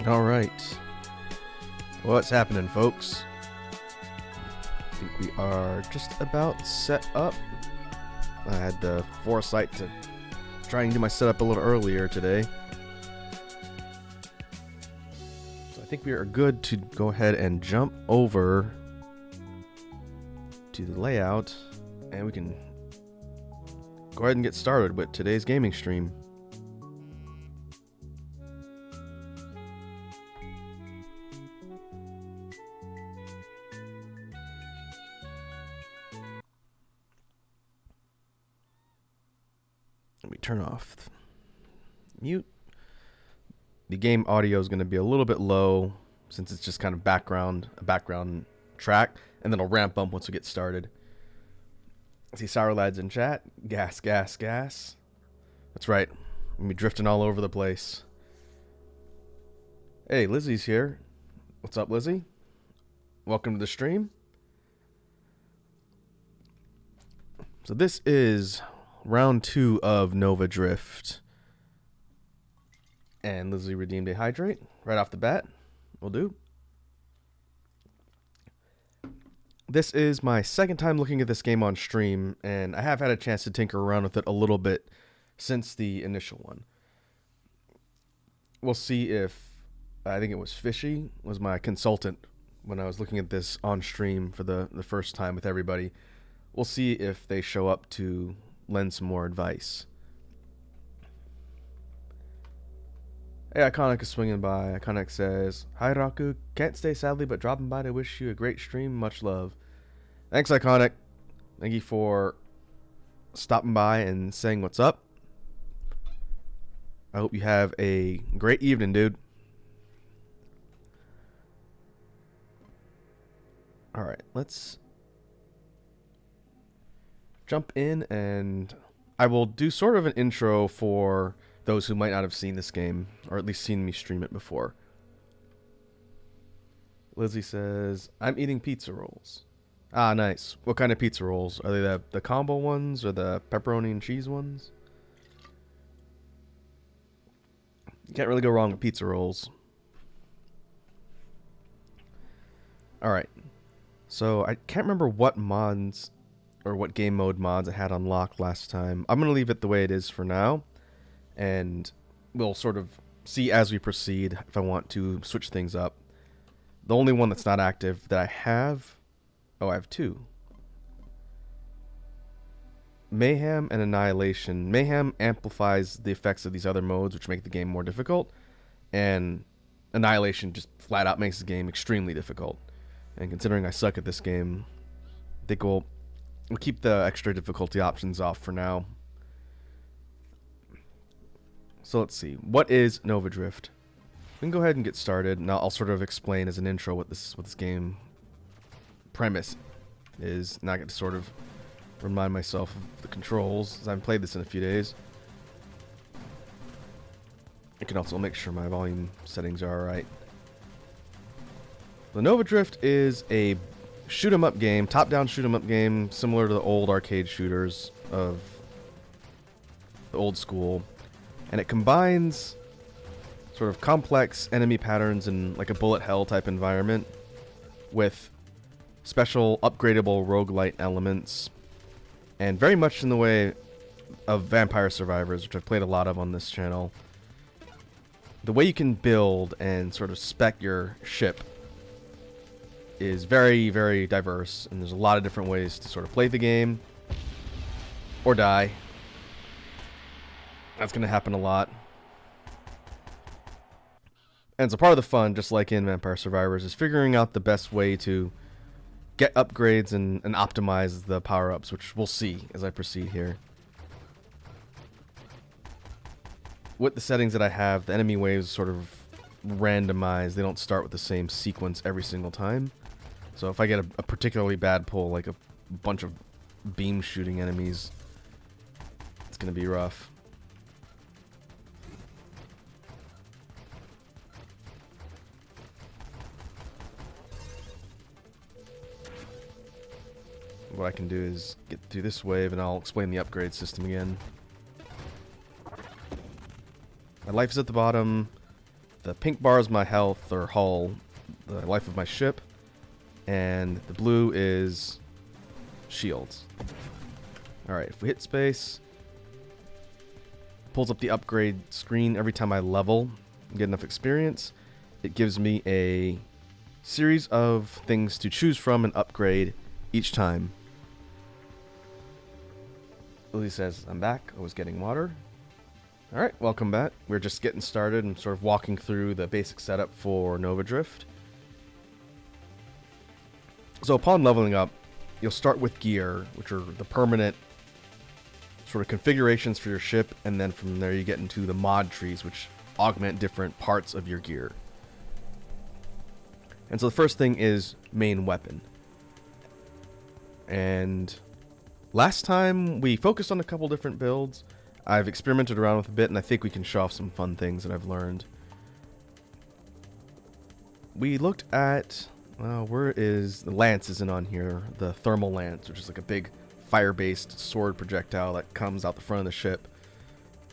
All right. What's happening, folks? I think we are just about set up. I had the foresight to try and do my setup a little earlier today. So I think we are good to go ahead and jump over to the layout, and we can go ahead and get started with today's gaming stream. Let me turn off mute. The game audio is going to be a little bit low since it's just kind of a background track, and then it'll ramp up once we get started. I see Sour Lads in chat. Gas, gas, gas. That's right. I'm going to be drifting all over the place. Hey, Lizzie's here. What's up, Lizzie? Welcome to the stream. So this is round 2 of Nova Drift. And Lizzie redeemed a hydrate right off the bat. Will do. This is my second time looking at this game on stream, and I have had a chance to tinker around with it a little bit since the initial one. We'll see if, I think it was Fishy, was my consultant when I was looking at this on stream for the first time with everybody. We'll see if they show up to lend some more advice. Hey, Iconic is swinging by. Iconic says, "Hi, Raku. Can't stay sadly, but dropping by to wish you a great stream. Much love." Thanks, Iconic. Thank you for stopping by and saying what's up. I hope you have a great evening, dude. Alright, let's jump in, and I will do sort of an intro for those who might not have seen this game, or at least seen me stream it before. Lizzie says, "I'm eating pizza rolls." Ah, nice. What kind of pizza rolls? Are they the combo ones or the pepperoni and cheese ones? You can't really go wrong with pizza rolls. Alright. So, I can't remember what mods or what game mode mods I had unlocked last time. I'm going to leave it the way it is for now, and we'll sort of see as we proceed if I want to switch things up. The only one that's not active that I have... Oh, I have 2. Mayhem and Annihilation. Mayhem amplifies the effects of these other modes, which make the game more difficult, and Annihilation just flat out makes the game extremely difficult. And considering I suck at this game, I think we'll keep the extra difficulty options off for now. So let's see. What is Nova Drift? We can go ahead and get started, and I'll sort of explain as an intro what this game premise is, and I get to sort of remind myself of the controls, as I haven't played this in a few days. I can also make sure my volume settings are alright. The Nova Drift is a shoot 'em up game, top-down shoot 'em up game, similar to the old arcade shooters of the old school, and it combines sort of complex enemy patterns in like a bullet hell type environment with special upgradable roguelite elements, and very much in the way of Vampire Survivors, which I've played a lot of on this channel. The way you can build and sort of spec your ship is very, very diverse, and there's a lot of different ways to sort of play the game or die. That's going to happen a lot. And so part of the fun, just like in Vampire Survivors, is figuring out the best way to get upgrades and optimize the power-ups, which we'll see as I proceed here. With the settings that I have, the enemy waves sort of randomized. They don't start with the same sequence every single time. So if I get a particularly bad pull, like a bunch of beam shooting enemies, it's going to be rough. What I can do is get through this wave, and I'll explain the upgrade system again. My life is at the bottom. the pink bar is my health or hull, the life of my ship, and the blue is shields. Alright, if we hit space, it pulls up the upgrade screen every time I level and get enough experience. It gives me a series of things to choose from and upgrade each time. Lily says, I'm back. I was getting water. Alright, welcome back. We're just getting started and sort of walking through the basic setup for Nova Drift. So upon leveling up, you'll start with gear, which are the permanent sort of configurations for your ship, and then from there you get into the mod trees, which augment different parts of your gear. And so the first thing is main weapon. And last time we focused on a couple different builds. I've experimented around with a bit, and I think we can show off some fun things that I've learned. We looked at, where is, the lance isn't on here, the thermal lance, which is like a big fire-based sword projectile that comes out the front of the ship.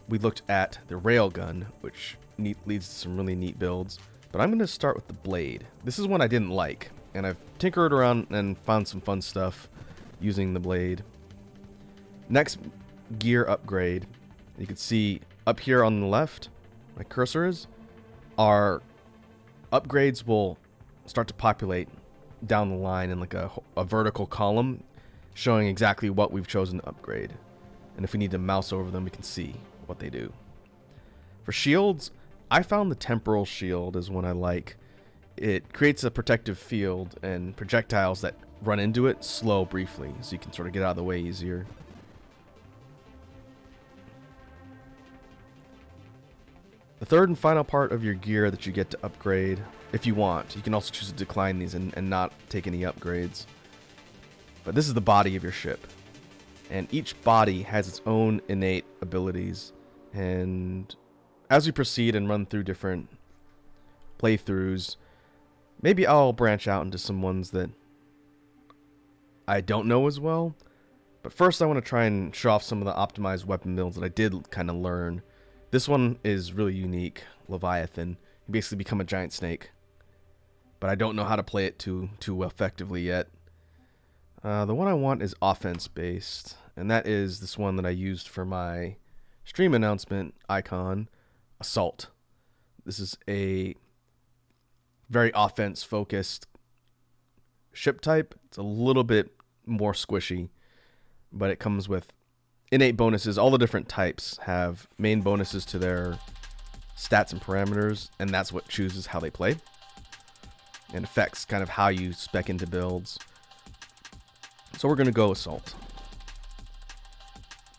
We looked at the railgun, which leads to some really neat builds. But I'm going to start with the blade. This is one I didn't like, and I've tinkered around and found some fun stuff using the blade. Next gear upgrade, you can see up here on the left, my cursor is, our upgrades will start to populate down the line in like a vertical column, showing exactly what we've chosen to upgrade. And if we need to mouse over them, we can see what they do. For shields, I found the temporal shield is one I like. It creates a protective field, and projectiles that run into it slow briefly, so you can sort of get out of the way easier. The third and final part of your gear that you get to upgrade, if you want, you can also choose to decline these and not take any upgrades. But this is the body of your ship. And each body has its own innate abilities. And as we proceed and run through different playthroughs, maybe I'll branch out into some ones that I don't know as well. But first I want to try and show off some of the optimized weapon builds that I did kind of learn. This one is really unique, Leviathan. You basically become a giant snake. But I don't know how to play it too effectively yet. The one I want is offense-based, and that is this one that I used for my stream announcement icon, Assault. This is a very offense-focused ship type. It's a little bit more squishy, but it comes with innate bonuses. All the different types have main bonuses to their stats and parameters, and that's what chooses how they play and affects kind of how you spec into builds. So we're going to go Assault.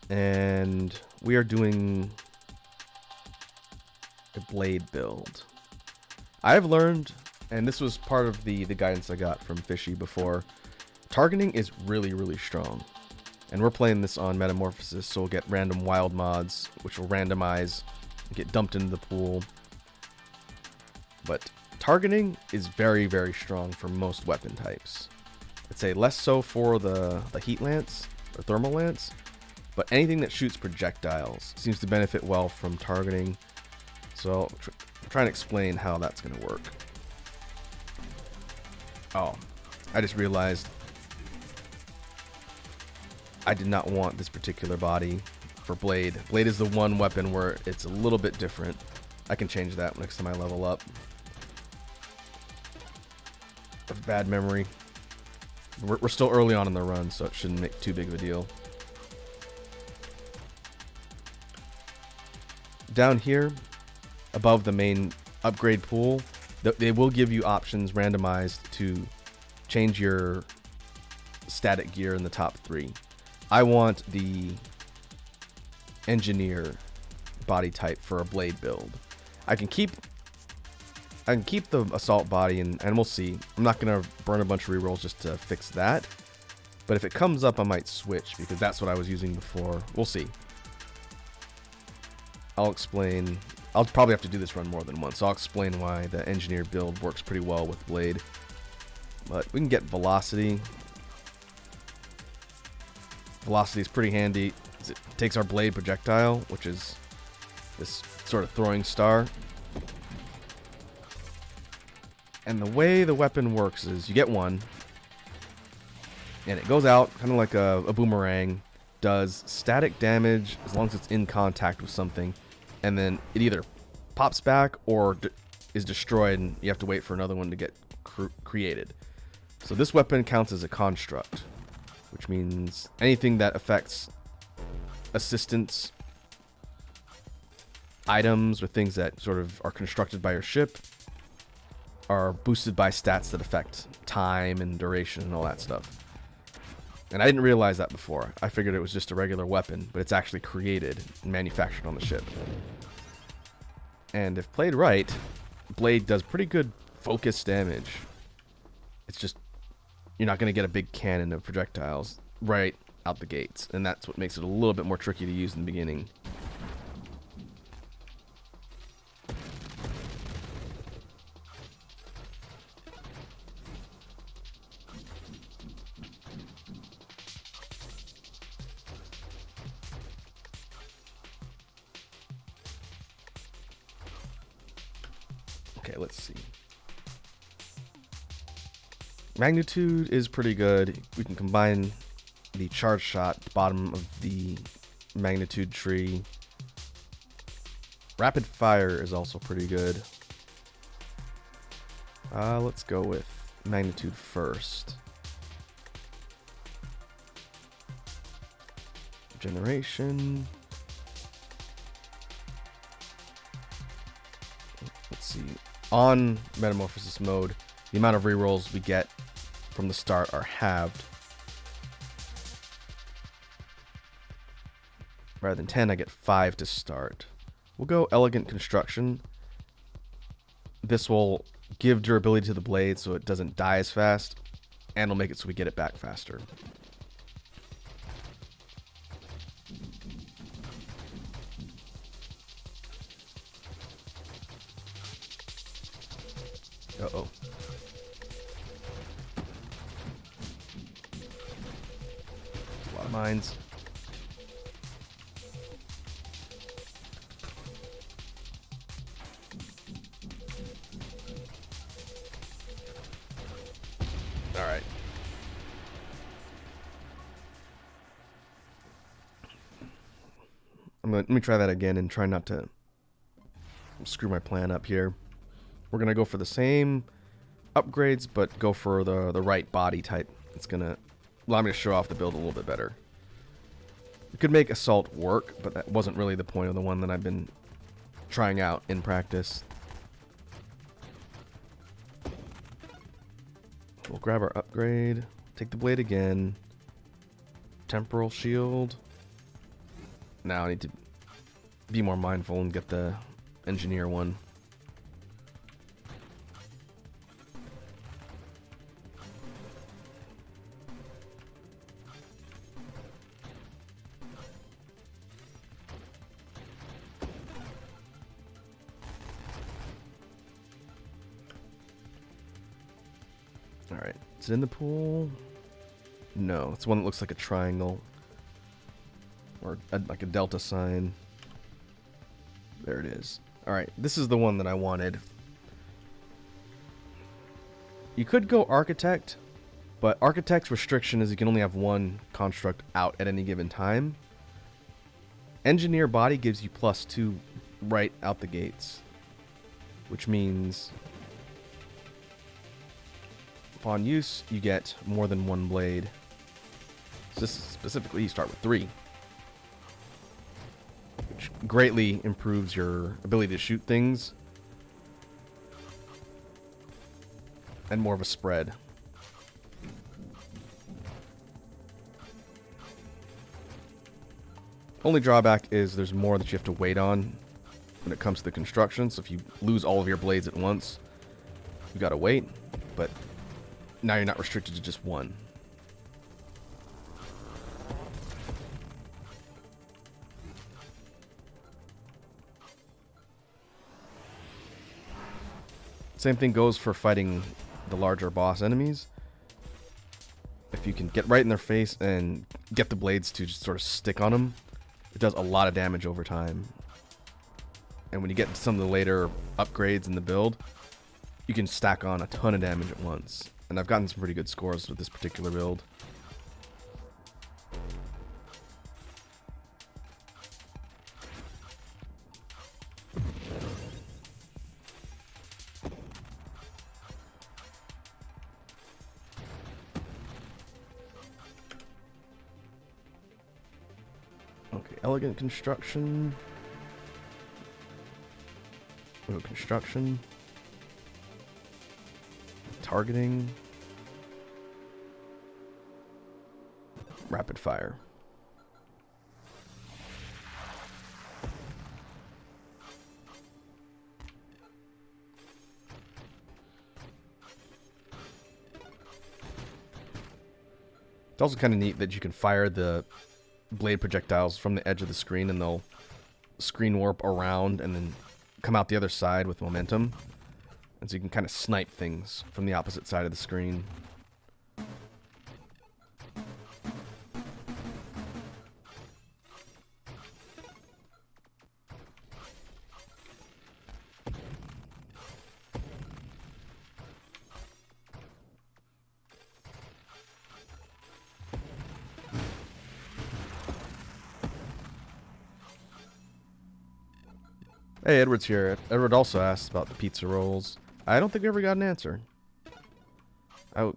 And we are doing a blade build. I've learned, and this was part of the guidance I got from Fishy before, targeting is really, really strong. And we're playing this on Metamorphosis, so we'll get random wild mods, which will randomize and get dumped into the pool. But targeting is very, very strong for most weapon types. I'd say less so for the heat lance or thermal lance, but anything that shoots projectiles seems to benefit well from targeting. So I'm trying to explain how that's going to work. Oh, I just realized I did not want this particular body for Blade. Blade is the one weapon where it's a little bit different. I can change that next time I level up. A bad memory. We're still early on in the run, so it shouldn't make too big of a deal. Down here, above the main upgrade pool, they will give you options randomized to change your static gear in the top 3. I want the engineer body type for a blade build. I can keep the assault body and we'll see. I'm not gonna burn a bunch of rerolls just to fix that. But if it comes up, I might switch because that's what I was using before. We'll see. I'll explain. I'll probably have to do this run more than once. So I'll explain why the engineer build works pretty well with blade. But we can get velocity. Velocity is pretty handy. It takes our blade projectile, which is this sort of throwing star, And the way the weapon works is you get one, and it goes out kind of like a boomerang, does static damage as long as it's in contact with something, and then it either pops back or is destroyed, and you have to wait for another one to get created. So this weapon counts as a construct, which means anything that affects assistance items or things that sort of are constructed by your ship are boosted by stats that affect time and duration and all that stuff. And I didn't realize that before. I figured it was just a regular weapon, but it's actually created and manufactured on the ship. And if played right, Blade does pretty good focus damage. It's just, you're not going to get a big cannon of projectiles right out the gates, and that's what makes it a little bit more tricky to use in the beginning. Okay, let's see. Magnitude is pretty good. We can combine the charge shot at the bottom of the magnitude tree. Rapid fire is also pretty good. Let's go with magnitude first. Generation. Let's see. On metamorphosis mode, the amount of rerolls we get from the start are halved. Rather than 10, I get 5 to start. We'll go elegant construction. This will give durability to the blade so it doesn't die as fast, and will make it so we get it back faster. Uh-oh. A lot of mines. Alright. Let me try that again and try not to screw my plan up here. We're going to go for the same upgrades, but go for the right body type. It's going to allow me to show off the build a little bit better. We could make Assault work, but that wasn't really the point of the one that I've been trying out in practice. We'll grab our upgrade, take the blade again, temporal shield. Now I need to be more mindful and get the engineer one. Alright, is it in the pool? No, it's one that looks like a triangle. Or like a delta sign. There it is. Alright, this is the one that I wanted. You could go Architect, but Architect's restriction is you can only have one construct out at any given time. Engineer Body gives you +2 right out the gates. Which means upon use, you get more than one blade. So this specifically, you start with 3. Which greatly improves your ability to shoot things. And more of a spread. Only drawback is there's more that you have to wait on when it comes to the construction. So if you lose all of your blades at once, you gotta wait. But now you're not restricted to just one. Same thing goes for fighting the larger boss enemies. If you can get right in their face and get the blades to just sort of stick on them, it does a lot of damage over time. And when you get to some of the later upgrades in the build, you can stack on a ton of damage at once. And I've gotten some pretty good scores with this particular build. Okay, elegant construction. Oh, construction. Targeting. Rapid fire. It's also kind of neat that you can fire the blade projectiles from the edge of the screen and they'll screen warp around and then come out the other side with momentum. And so you can kind of snipe things from the opposite side of the screen. Hey, Edward's here. Edward also asked about the pizza rolls. I don't think we ever got an answer. I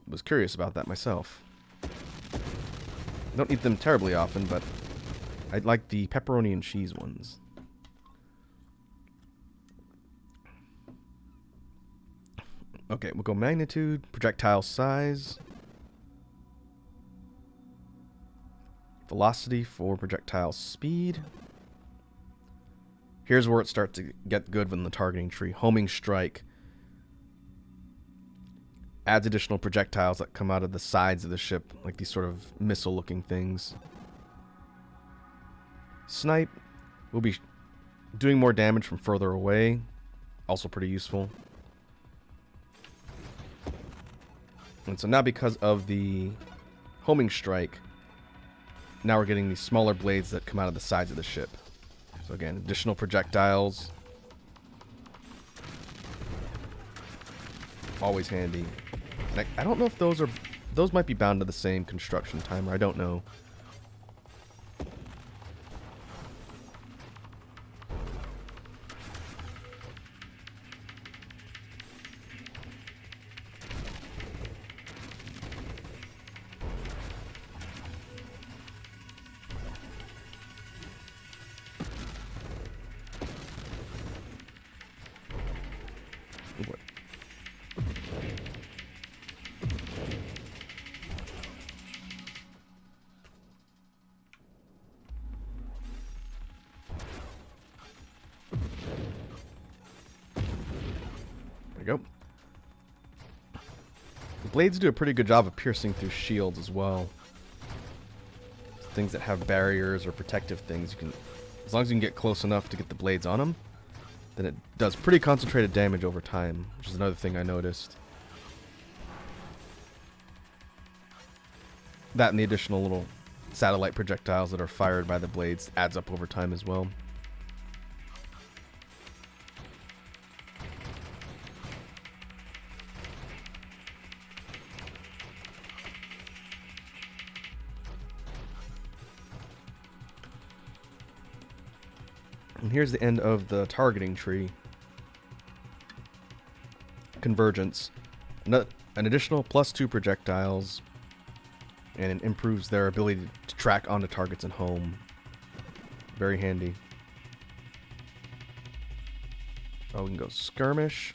was curious about that myself. Don't eat them terribly often, but I like the pepperoni and cheese ones. Okay, we'll go magnitude, projectile size, velocity for projectile speed. Here's where it starts to get good in the targeting tree. Homing strike adds additional projectiles that come out of the sides of the ship, like these sort of missile-looking things. Snipe will be doing more damage from further away, also pretty useful. And so now because of the homing strike, now we're getting these smaller blades that come out of the sides of the ship. So again, additional projectiles. Always handy. And I don't know if those might be bound to the same construction timer. I don't know. There we go. The blades do a pretty good job of piercing through shields as well. Things that have barriers or protective things, you can, as long as you can get close enough to get the blades on them, then it does pretty concentrated damage over time, which is another thing I noticed. That and the additional little satellite projectiles that are fired by the blades adds up over time as well. And here's the end of the targeting tree. Convergence. An additional +2 projectiles, and it improves their ability to track onto targets and home. Very handy. Oh, we can go skirmish.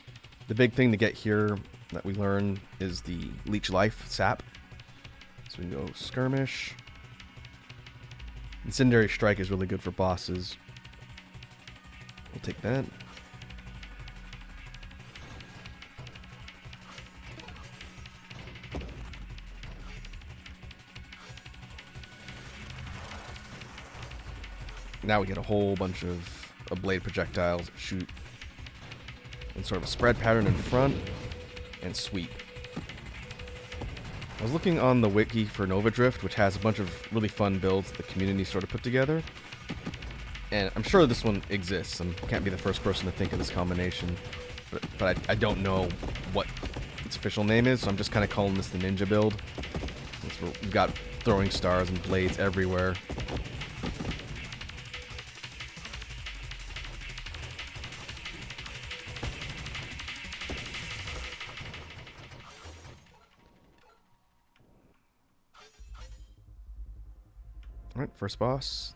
The big thing to get here that we learn is the leech life sap. So we can go skirmish. Incendiary strike is really good for bosses. We'll take that. Now we get a whole bunch of blade projectiles that shoot in sort of a spread pattern in front and sweep. I was looking on the wiki for Nova Drift, which has a bunch of really fun builds that the community sort of put together. And I'm sure this one exists. I can't be the first person to think of this combination. but I don't know what its official name is, so I'm just kind of calling this the ninja build. We've got throwing stars and blades everywhere. Alright, first boss.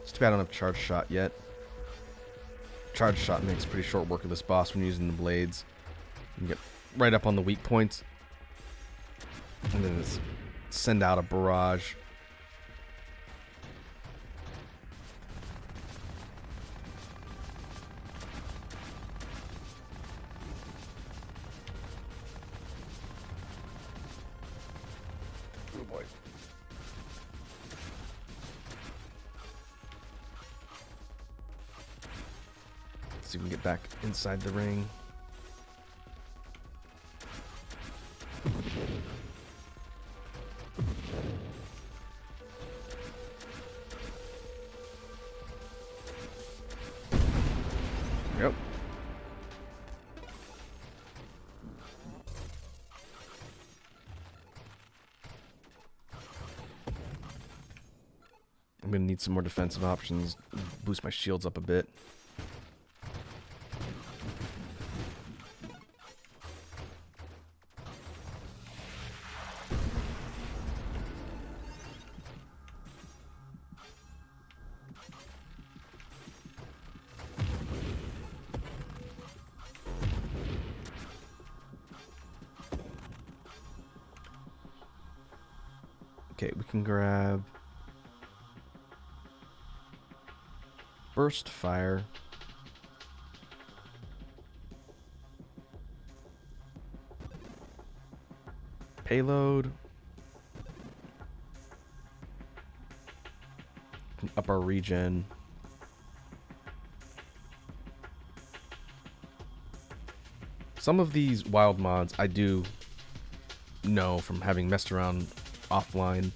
It's too bad I don't have charge shot yet. Charge shot makes pretty short work of this boss when using the blades. You can get right up on the weak points. And then just send out a barrage. Oh boy. So you can get back inside the ring. Yep. I'm gonna need some more defensive options, boost my shields up a bit. Okay, we can grab burst fire. Payload. Up our regen. Some of these wild mods I do know from having messed around offline.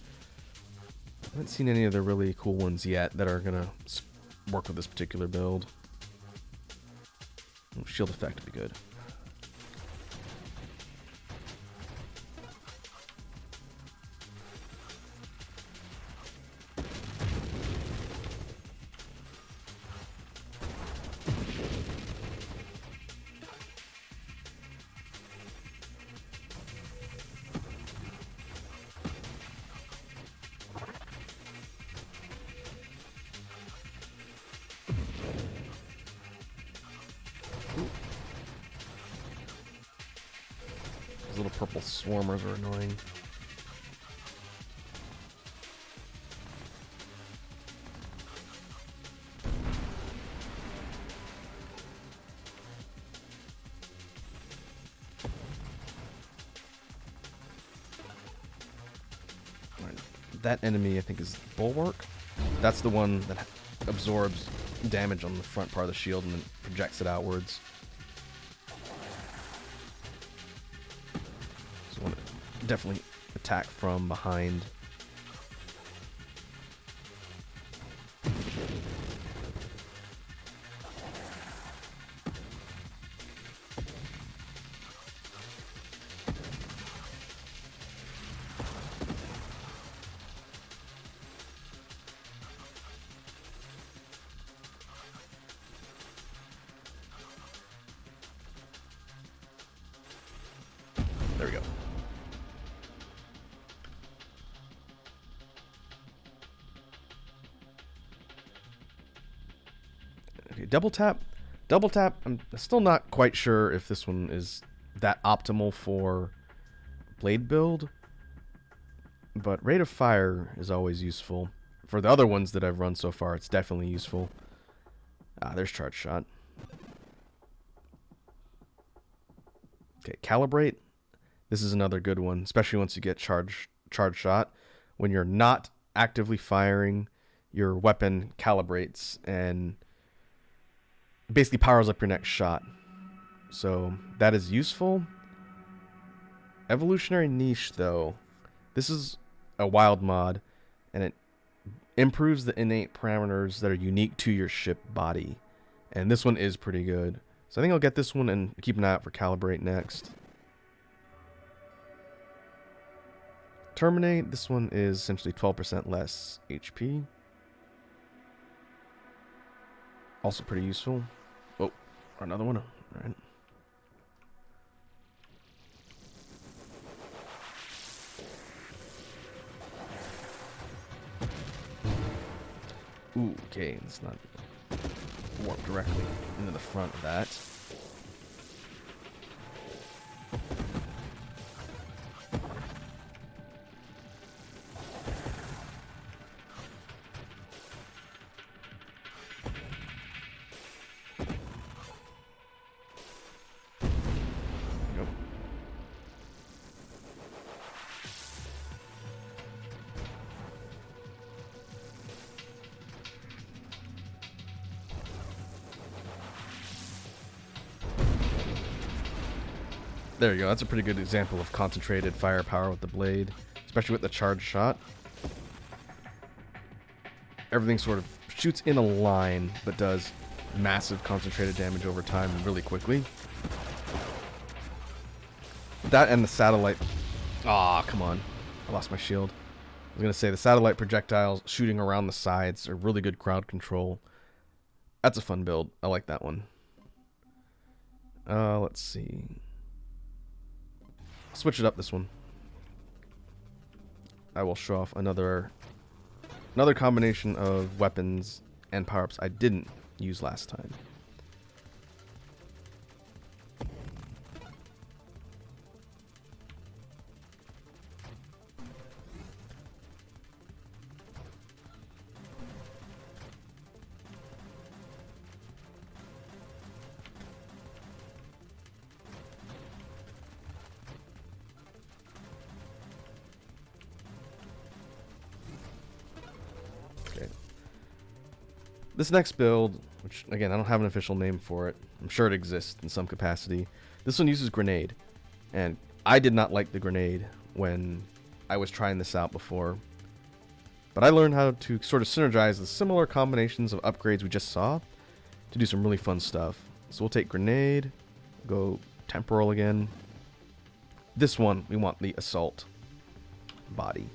I haven't seen any of the really cool ones yet that are gonna work with this particular build. Shield effect would be good. Those little purple swarmers are annoying. Right. That enemy, I think, is Bulwark. That's the one that absorbs damage on the front part of the shield and then projects it outwards. So I want to definitely attack from behind. There we go. Okay, double tap. Double tap, I'm still not quite sure if this one is that optimal for blade build, but rate of fire is always useful. For the other ones that I've run so far, it's definitely useful. Ah, there's charge shot. Okay, calibrate. This is another good one, especially once you get charge shot. When you're not actively firing, your weapon calibrates and basically powers up your next shot. So that is useful. Evolutionary Niche, though, this is a wild mod, and it improves the innate parameters that are unique to your ship body. And this one is pretty good. So I think I'll get this one and keep an eye out for Calibrate next. Terminate, this one is essentially 12% less HP. Also pretty useful. Oh, another one. All right. Ooh, okay, let's not warp directly into the front of that. Nope. There you go. That's a pretty good example of concentrated firepower with the blade, especially with the charged shot. Everything sort of shoots in a line, but does massive concentrated damage over time really quickly. That and the satellite... Aw, come on. I lost my shield. I was going to say, the satellite projectiles shooting around the sides are really good crowd control. That's a fun build. I like that one. Let's see. Switch it up this one. I will show off another combination of weapons and power-ups I didn't use last time. This next build, which again, I don't have an official name for it. I'm sure it exists in some capacity. This one uses grenade. And I did not like the grenade when I was trying this out before. But I learned how to sort of synergize the similar combinations of upgrades we just saw to do some really fun stuff. So we'll take grenade, go temporal again. This one, we want the assault body.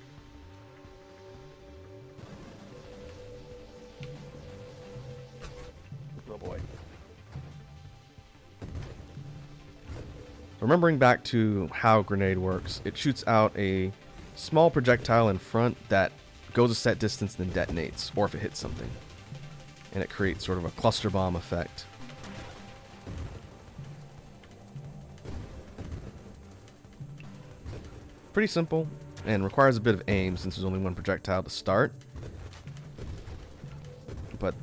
Remembering back to how grenade works, it shoots out a small projectile in front that goes a set distance and then detonates, or if it hits something. And it creates sort of a cluster bomb effect. Pretty simple, and requires a bit of aim since there's only one projectile to start. But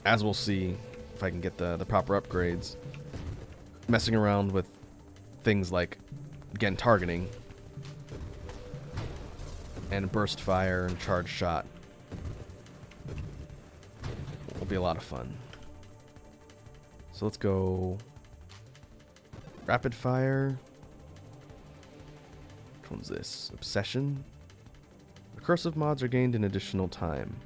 as we'll see, if I can get the proper upgrades, messing around with things like, again, targeting and burst fire and charge shot will be a lot of fun. So let's go rapid fire. Which one's this? Obsession. Recursive mods are gained in additional time.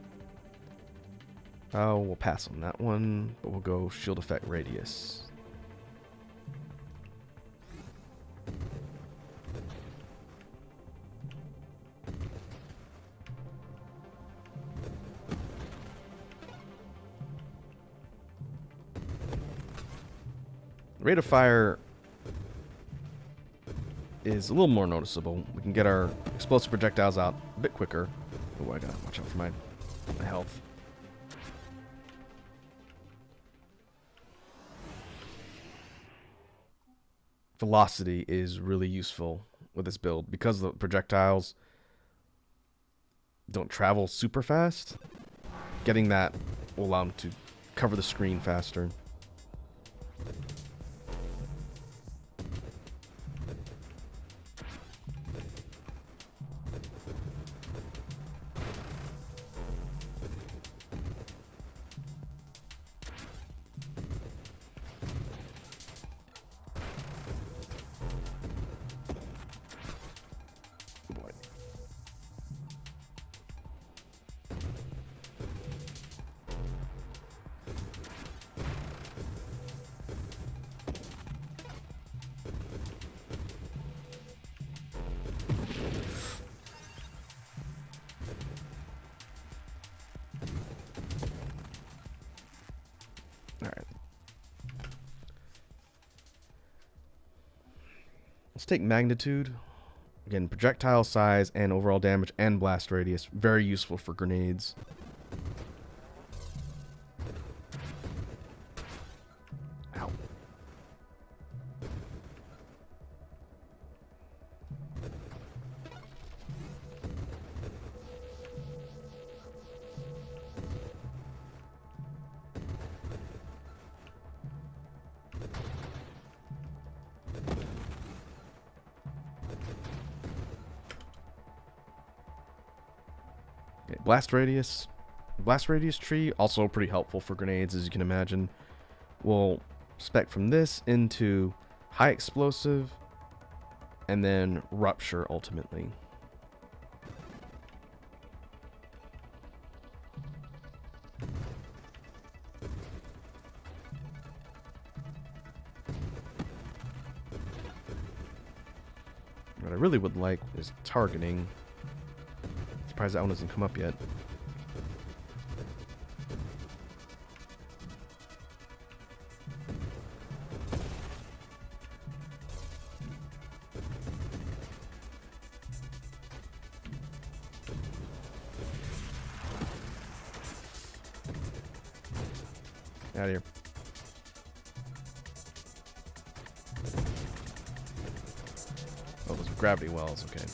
Oh, we'll pass on that one, but we'll go shield effect radius. Rate of fire is a little more noticeable. We can get our explosive projectiles out a bit quicker. Oh, I gotta watch out for my health. Velocity is really useful with this build because the projectiles don't travel super fast. Getting that will allow them to cover the screen faster. Alright. Let's take magnitude. Again, projectile size and overall damage and blast radius. Very useful for grenades. Ow. Blast radius tree, also pretty helpful for grenades, as you can imagine. We'll spec from this into high explosive and then rupture ultimately. What I really would like is targeting. Surprised that one doesn't come up yet. Out of here. Oh, those are gravity wells, okay.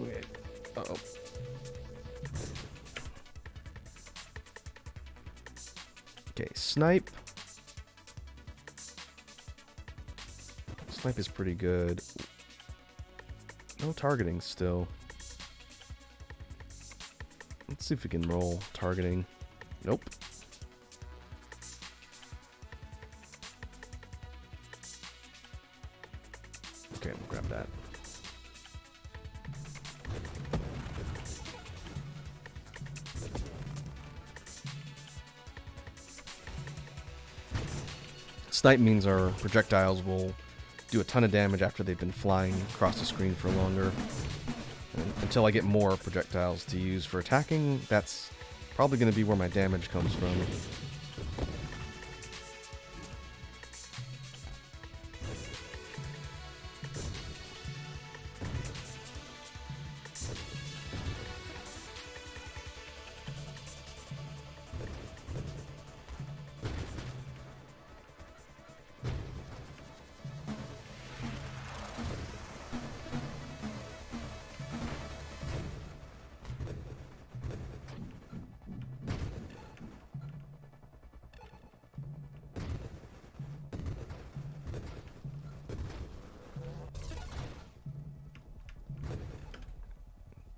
Okay. Uh-oh. Okay, snipe. Snipe is pretty good. No targeting still. Let's see if we can roll targeting. Nope. Okay, we'll grab that. Snipe means our projectiles will do a ton of damage after they've been flying across the screen for longer. And until I get more projectiles to use for attacking, that's probably going to be where my damage comes from.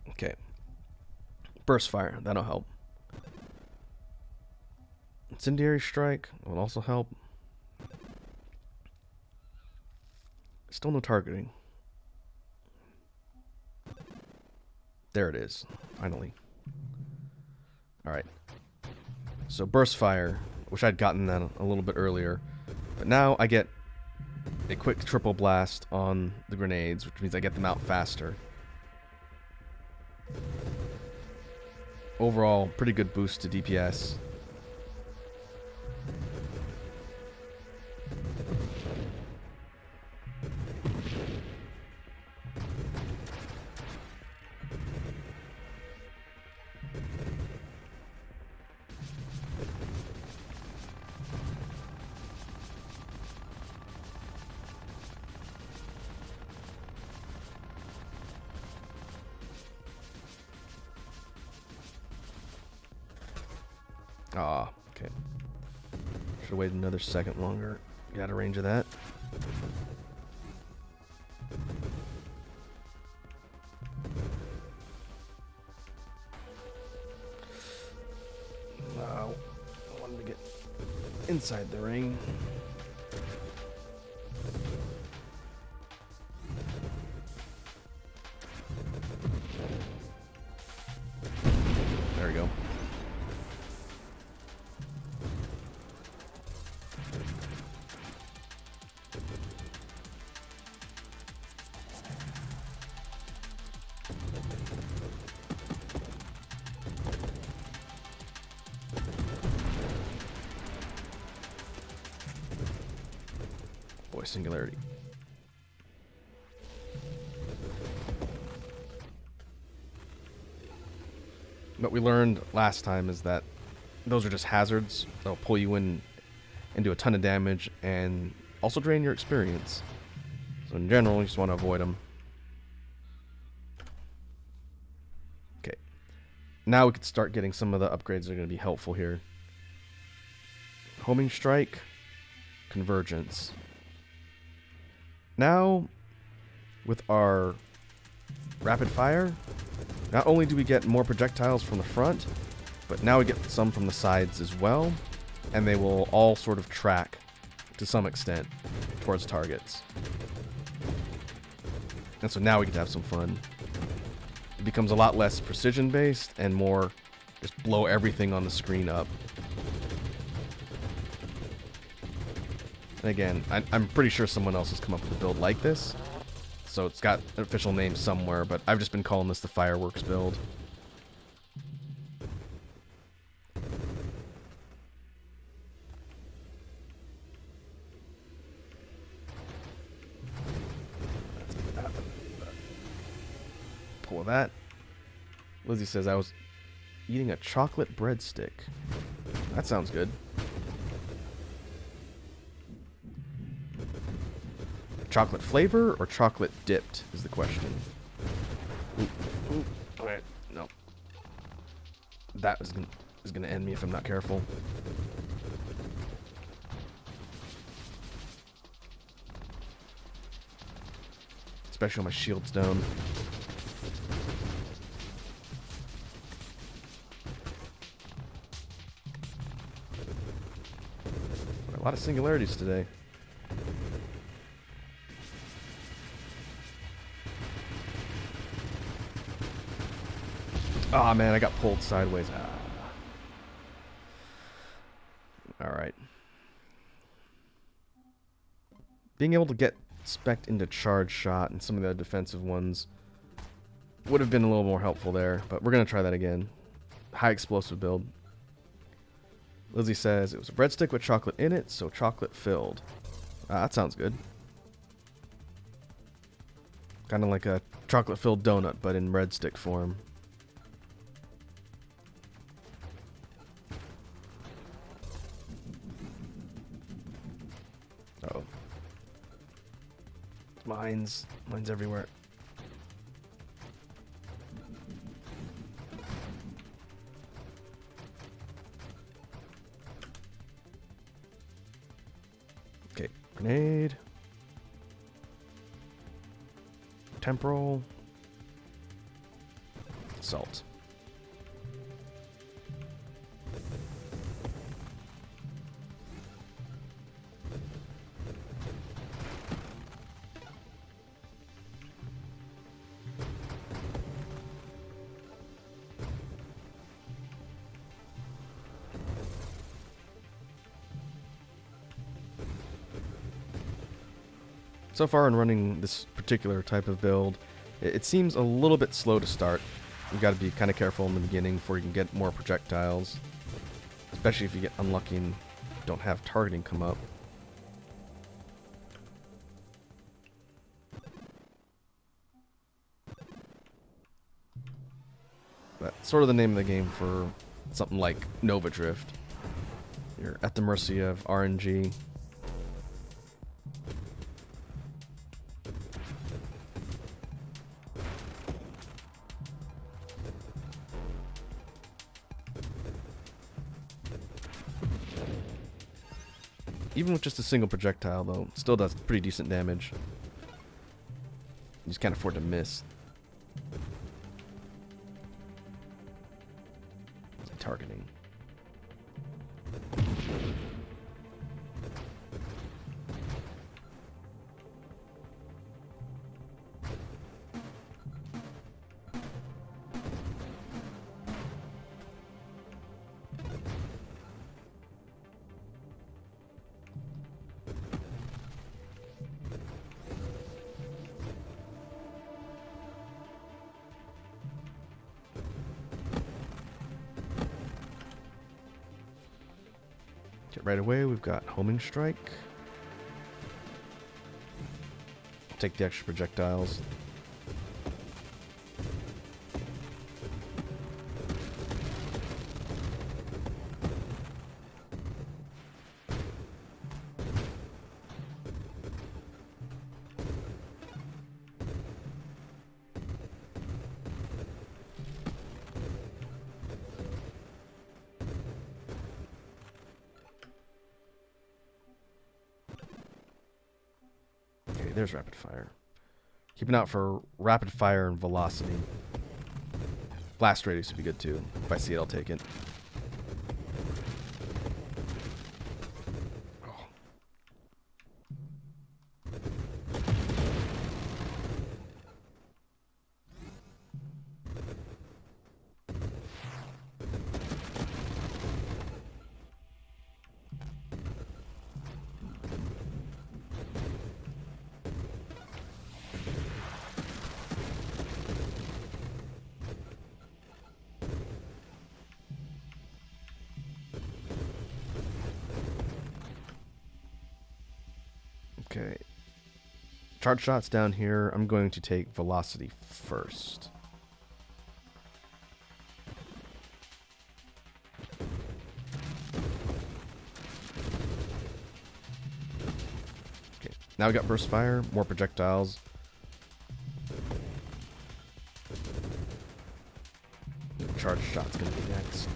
Okay. Burst fire, that'll help. Incendiary strike will also help. Still no targeting. There it is, finally. Alright. So burst fire, wish I'd gotten that a little bit earlier. But now I get a quick triple blast on the grenades, which means I get them out faster. Overall, pretty good boost to DPS. Ah, okay. Should've waited another second longer. Got a range of that. Wow. I wanted to get inside the ring. There we go. singularity. What we learned last time is that those are just hazards. They'll pull you in and do a ton of damage and also drain your experience. So in general, you just want to avoid them. Okay. Now we could start getting some of the upgrades that are going to be helpful here. Homing strike, convergence. Now, with our rapid fire, not only do we get more projectiles from the front, but now we get some from the sides as well, and they will all sort of track to some extent towards targets. And so now we get to have some fun. It becomes a lot less precision based and more just blow everything on the screen up. And again, I'm pretty sure someone else has come up with a build like this. So it's got an official name somewhere, but I've just been calling this the fireworks build. Pull that. Lizzie says I was eating a chocolate breadstick. That sounds good. Chocolate flavor or chocolate dipped is the question. Ooh. Wait, no. That is gonna end me if I'm not careful. Especially when my shield's down. A lot of singularities today. Oh man, I got pulled sideways. Alright. Being able to get spec'd into charge shot and some of the defensive ones would have been a little more helpful there, but we're going to try that again. High explosive build. Lizzie says it was a breadstick with chocolate in it, so chocolate filled. That sounds good. Kind of like a chocolate filled donut, but in breadstick form. Uh-oh. Mines everywhere. Okay, grenade. Temporal. Salt. So far in running this particular type of build, it seems a little bit slow to start. You've got to be kind of careful in the beginning before you can get more projectiles. Especially if you get unlucky and don't have targeting come up. But sort of the name of the game for something like Nova Drift. You're at the mercy of RNG. Even with just a single projectile, though, it still does pretty decent damage. You just can't afford to miss. Targeting. Right away, we've got homing strike. take the extra projectiles. There's rapid fire. Keeping out for rapid fire and velocity. Blast radius would be good too. If I see it, I'll take it. Oh. Okay. Charge shots down here. I'm going to take velocity first. Okay. Now we got burst fire, more projectiles. Charge shot's gonna be next.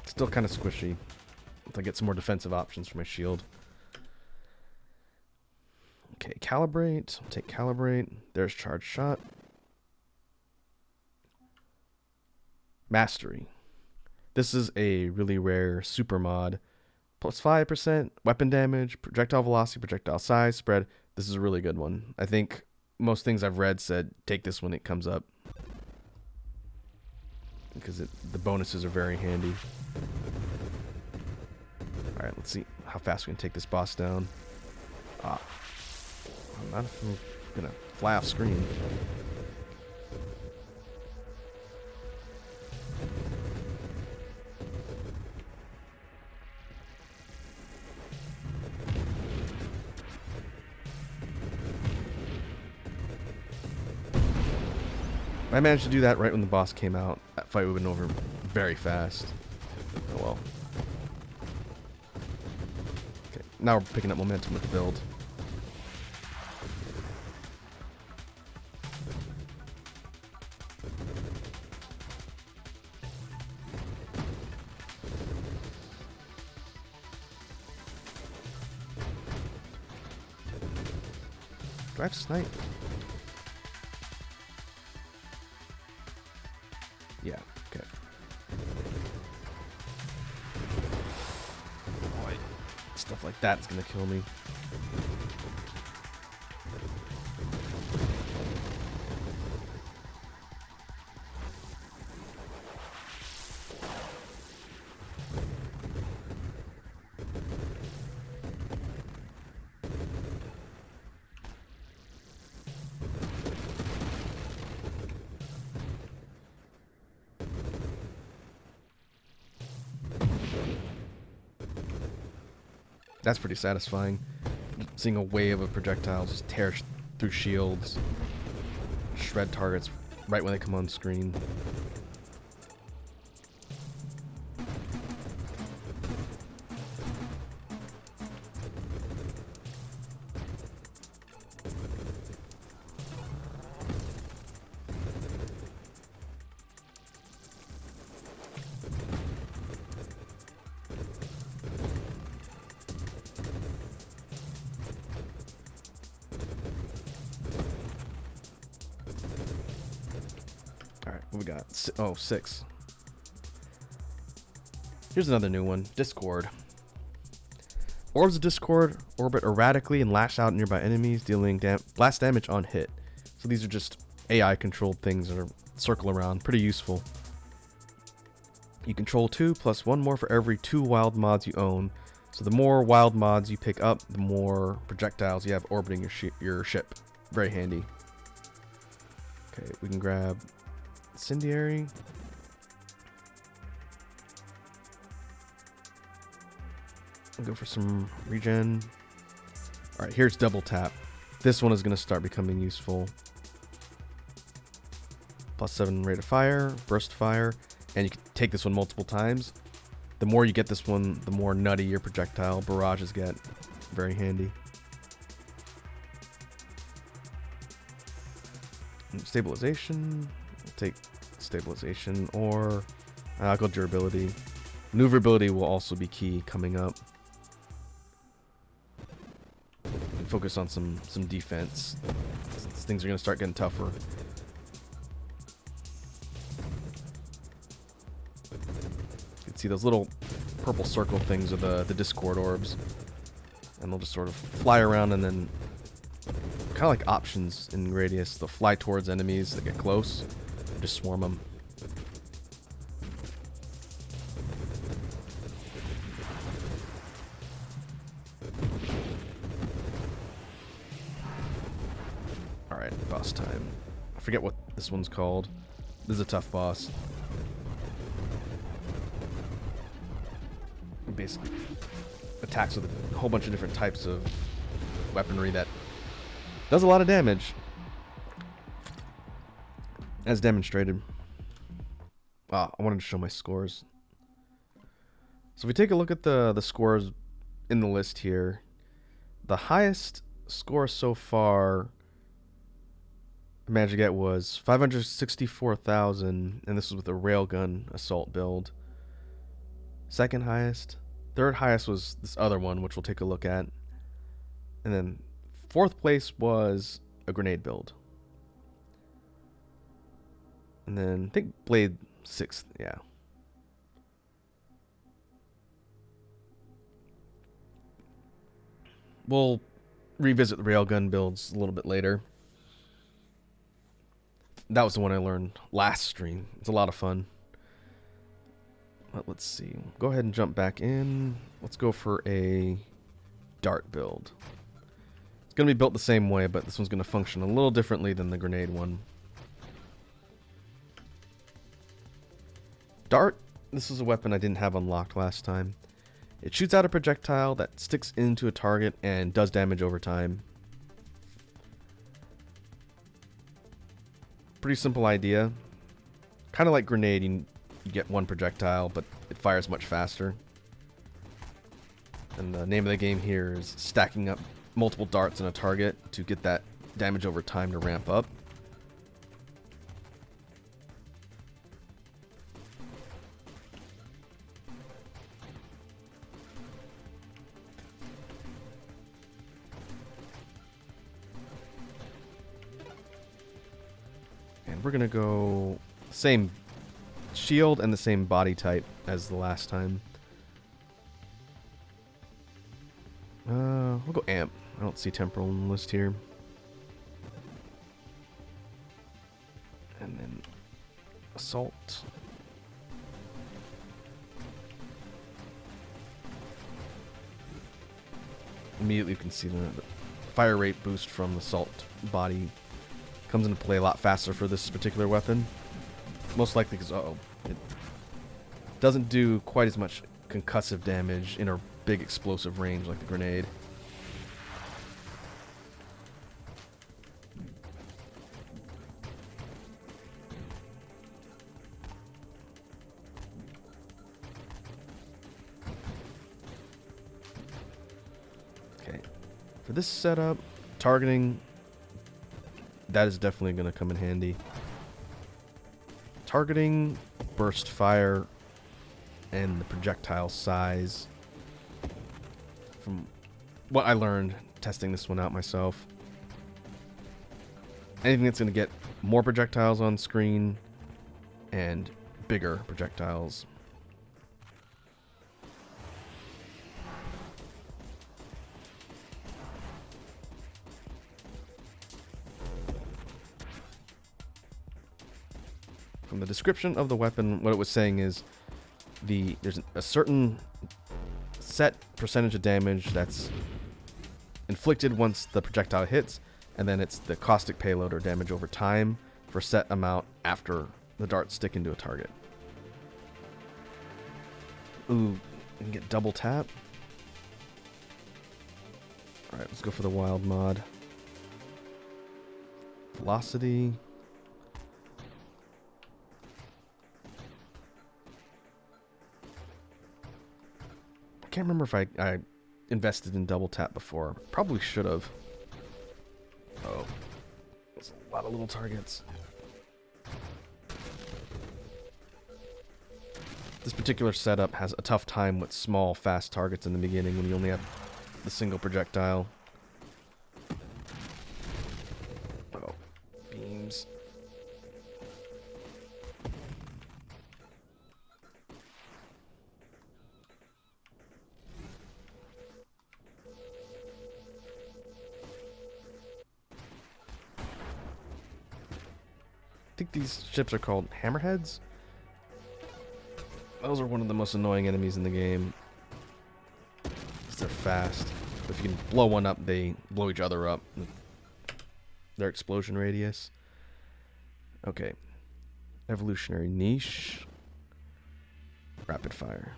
Still kind of squishy. Until I get some more defensive options for my shield. Okay, calibrate. I'll take calibrate. There's charge shot. Mastery. This is a really rare super mod. Plus 5% weapon damage, projectile velocity, projectile size, spread. This is a really good one. I think most things I've read said take this when it comes up. Because the bonuses are very handy. Alright, let's see how fast we can take this boss down. Not if I'm gonna fly off screen. I managed to do that right when the boss came out. That fight would have been over very fast. Oh well. Okay, now we're picking up momentum with the build. Do I have snipe? Yeah, okay. Boy, stuff like that's gonna kill me. That's pretty satisfying. Seeing a wave of projectiles just tear through shields, shred targets right when they come on screen. What we got? Oh, 6. Here's another new one. Discord. Orbs of Discord orbit erratically and lash out at nearby enemies, dealing blast damage on hit. So these are just AI-controlled things that are circle around. Pretty useful. You control 2 plus 1 more for every 2 wild mods you own. So the more wild mods you pick up, the more projectiles you have orbiting your ship. Very handy. Okay, we can grab Incendiary. We'll go for some regen. Alright, here's double tap. This one is going to start becoming useful. +7 rate of fire, burst fire, and you can take this one multiple times. The more you get this one, the more nutty your projectile barrages get. Very handy. Stabilization. We'll take stabilization, or I'll go durability. Maneuverability will also be key coming up. And focus on some defense. Things are going to start getting tougher. You can see those little purple circle things are the Discord orbs. And they'll just sort of fly around and then, kind of like options in Radius, they'll fly towards enemies that get close and just swarm them. Alright, boss time. I forget what this one's called. This is a tough boss. It basically attacks with a whole bunch of different types of weaponry that does a lot of damage, as demonstrated. I wanted to show my scores. So if we take a look at the scores in the list here, the highest score so far I managed to get was 564,000, and this was with a Railgun assault build. Second highest. Third highest was this other one, which we'll take a look at. And then fourth place was a grenade build. And then I think Blade 6th, yeah. We'll revisit the Railgun builds a little bit later. That was the one I learned last stream. It's a lot of fun. But let's see. Go ahead and jump back in. Let's go for a dart build. It's going to be built the same way, but this one's going to function a little differently than the grenade one. Dart, this is a weapon I didn't have unlocked last time. It shoots out a projectile that sticks into a target and does damage over time. Pretty simple idea. Kind of like grenade, you get one projectile, but it fires much faster. And the name of the game here is stacking up multiple darts in a target to get that damage over time to ramp up. And we're gonna go same shield and the same body type as the last time. We'll go amp. I don't see temporal on the list here. And then assault. Immediately you can see the fire rate boost from the assault body comes into play a lot faster for this particular weapon. Most likely because, it doesn't do quite as much concussive damage in a big explosive range like the grenade. Okay, for this setup, targeting, that is definitely going to come in handy. Targeting, burst fire, and the projectile size. From what I learned testing this one out myself, anything that's going to get more projectiles on screen and bigger projectiles. From the description of the weapon, what it was saying is there's a certain set percentage of damage that's inflicted once the projectile hits, and then it's the caustic payload or damage over time for a set amount after the darts stick into a target. Ooh, you can get double tap. Alright, let's go for the wild mod. Velocity. I can't remember if I invested in double tap before. Probably should have. Oh, there's a lot of little targets. This particular setup has a tough time with small, fast targets in the beginning when you only have the single projectile. Oh, beams. I think these ships are called hammerheads. Those are one of the most annoying enemies in the game. Because they're fast. If you can blow one up, they blow each other up. Their explosion radius. Okay. Evolutionary niche. Rapid fire.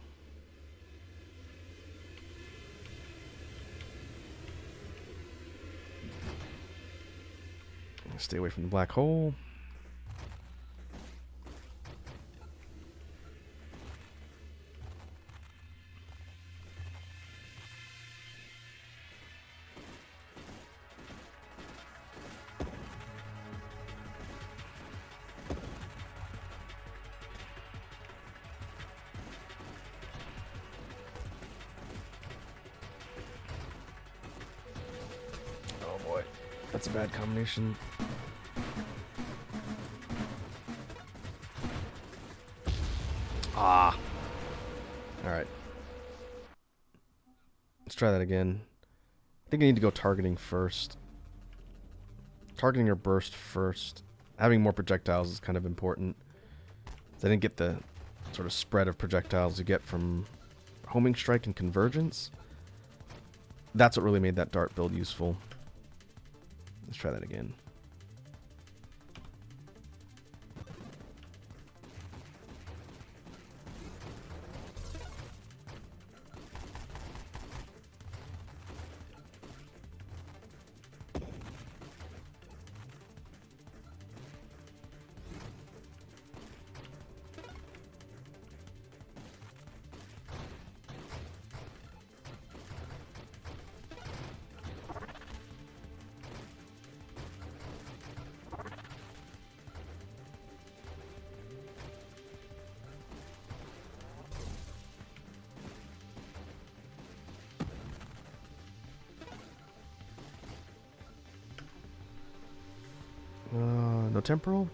Stay away from the black hole. Oh boy, that's a bad combination. Ah. Alright. Let's try that again. I think I need to go targeting first. Targeting or burst first. Having more projectiles is kind of important. I didn't get the sort of spread of projectiles you get from homing strike and convergence. That's what really made that dart build useful. Let's try that again. No temporal?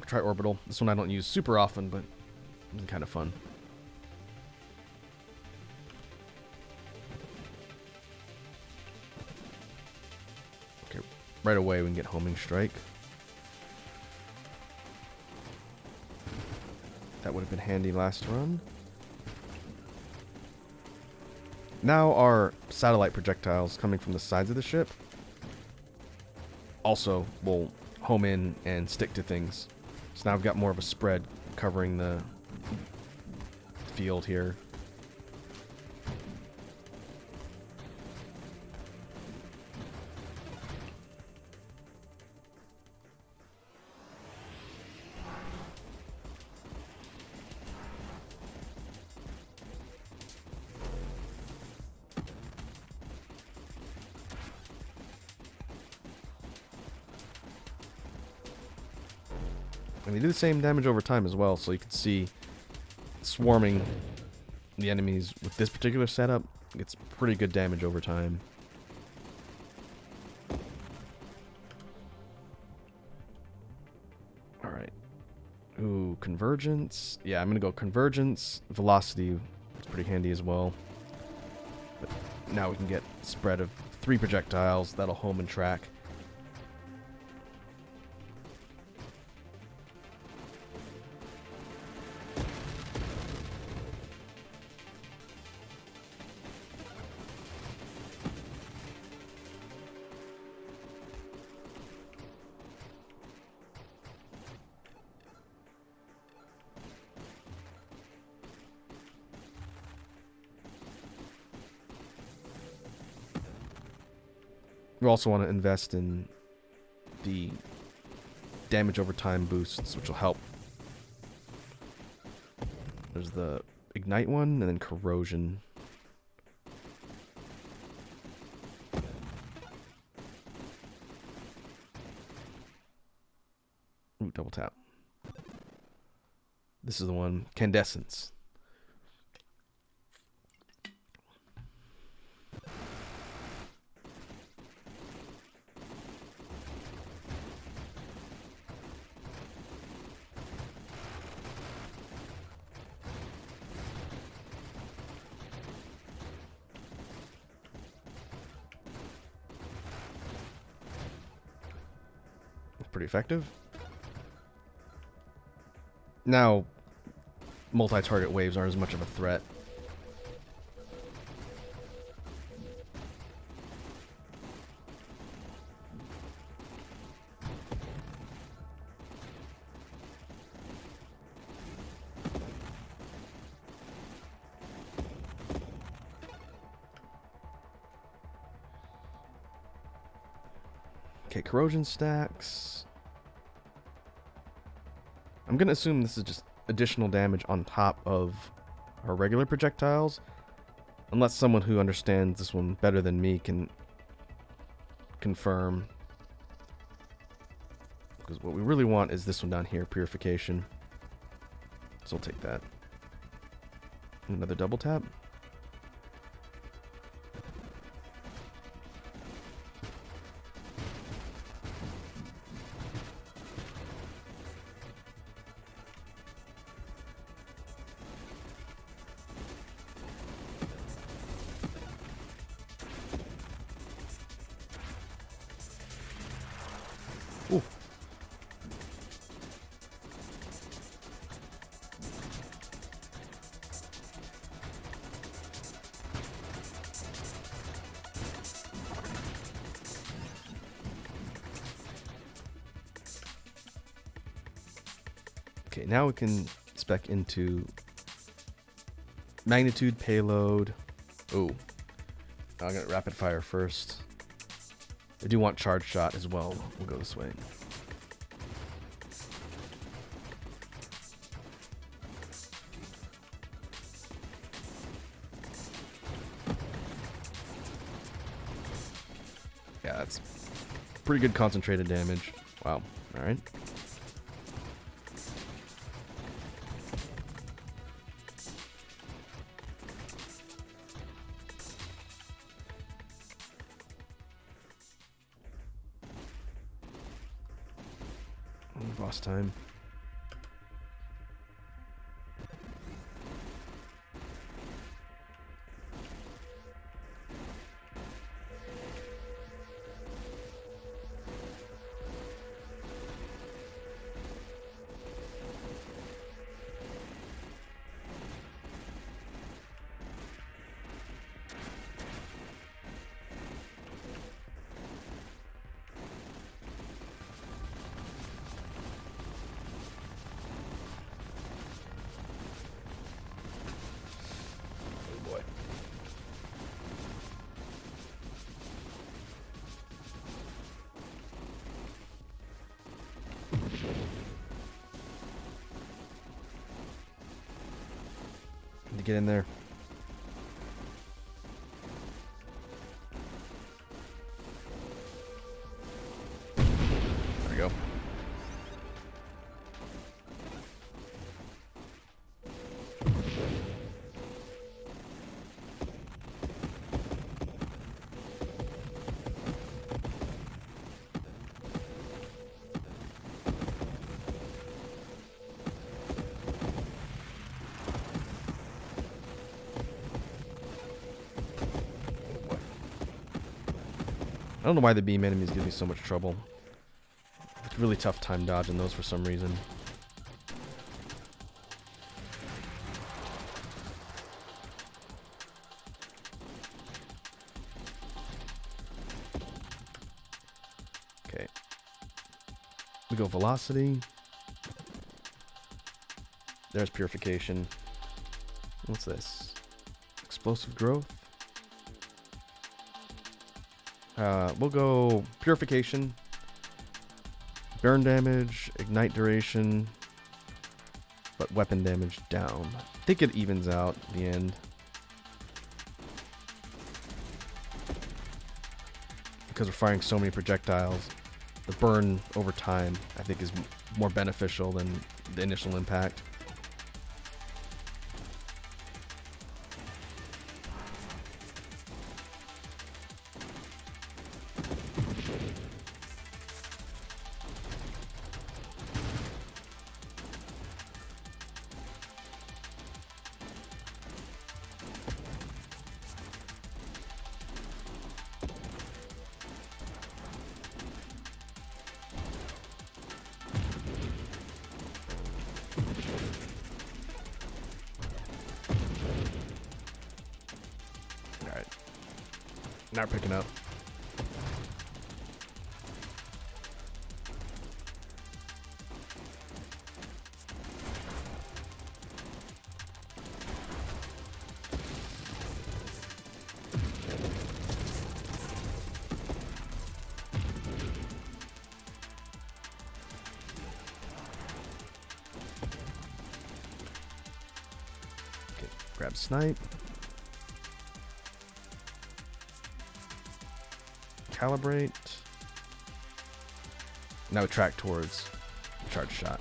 Try orbital. This one I don't use super often, but it's kind of fun. Okay, right away we can get homing strike. That would have been handy last run. Now our satellite projectiles coming from the sides of the ship also will home in and stick to things. So now I've got more of a spread covering the field here. And they do the same damage over time as well, so you can see swarming the enemies with this particular setup gets pretty good damage over time. Ooh, convergence. Yeah, I'm gonna go convergence. Velocity is pretty handy as well. But now we can get spread of 3 projectiles. That'll home and track. We also want to invest in the damage over time boosts, which will help. There's the ignite one, and then corrosion. Ooh, double tap. This is the one, Candescence. Pretty effective. Now, multi-target waves aren't as much of a threat. Okay, corrosion stacks. I'm going to assume this is just additional damage on top of our regular projectiles. Unless someone who understands this one better than me can confirm. Because what we really want is this one down here, Purification. So I'll take that. Another double tap. Ooh. Okay, now we can spec into magnitude, payload. Oh, I'm gonna rapid fire first. I do want charge shot as well. We'll go this way. Yeah, that's pretty good concentrated damage. Wow. All right. Boss time. To get in there. There we go. I don't know why the beam enemies give me so much trouble. It's really tough time dodging those for some reason. Okay. We go velocity. There's purification. What's this? Explosive growth. We'll go purification, burn damage, ignite duration, but weapon damage down. I think it evens out at the end. Because we're firing so many projectiles, the burn over time, I think, is more beneficial than the initial impact. Alright. Now we're picking up. Okay, grab snipe. Calibrate. Now we track towards charge shot.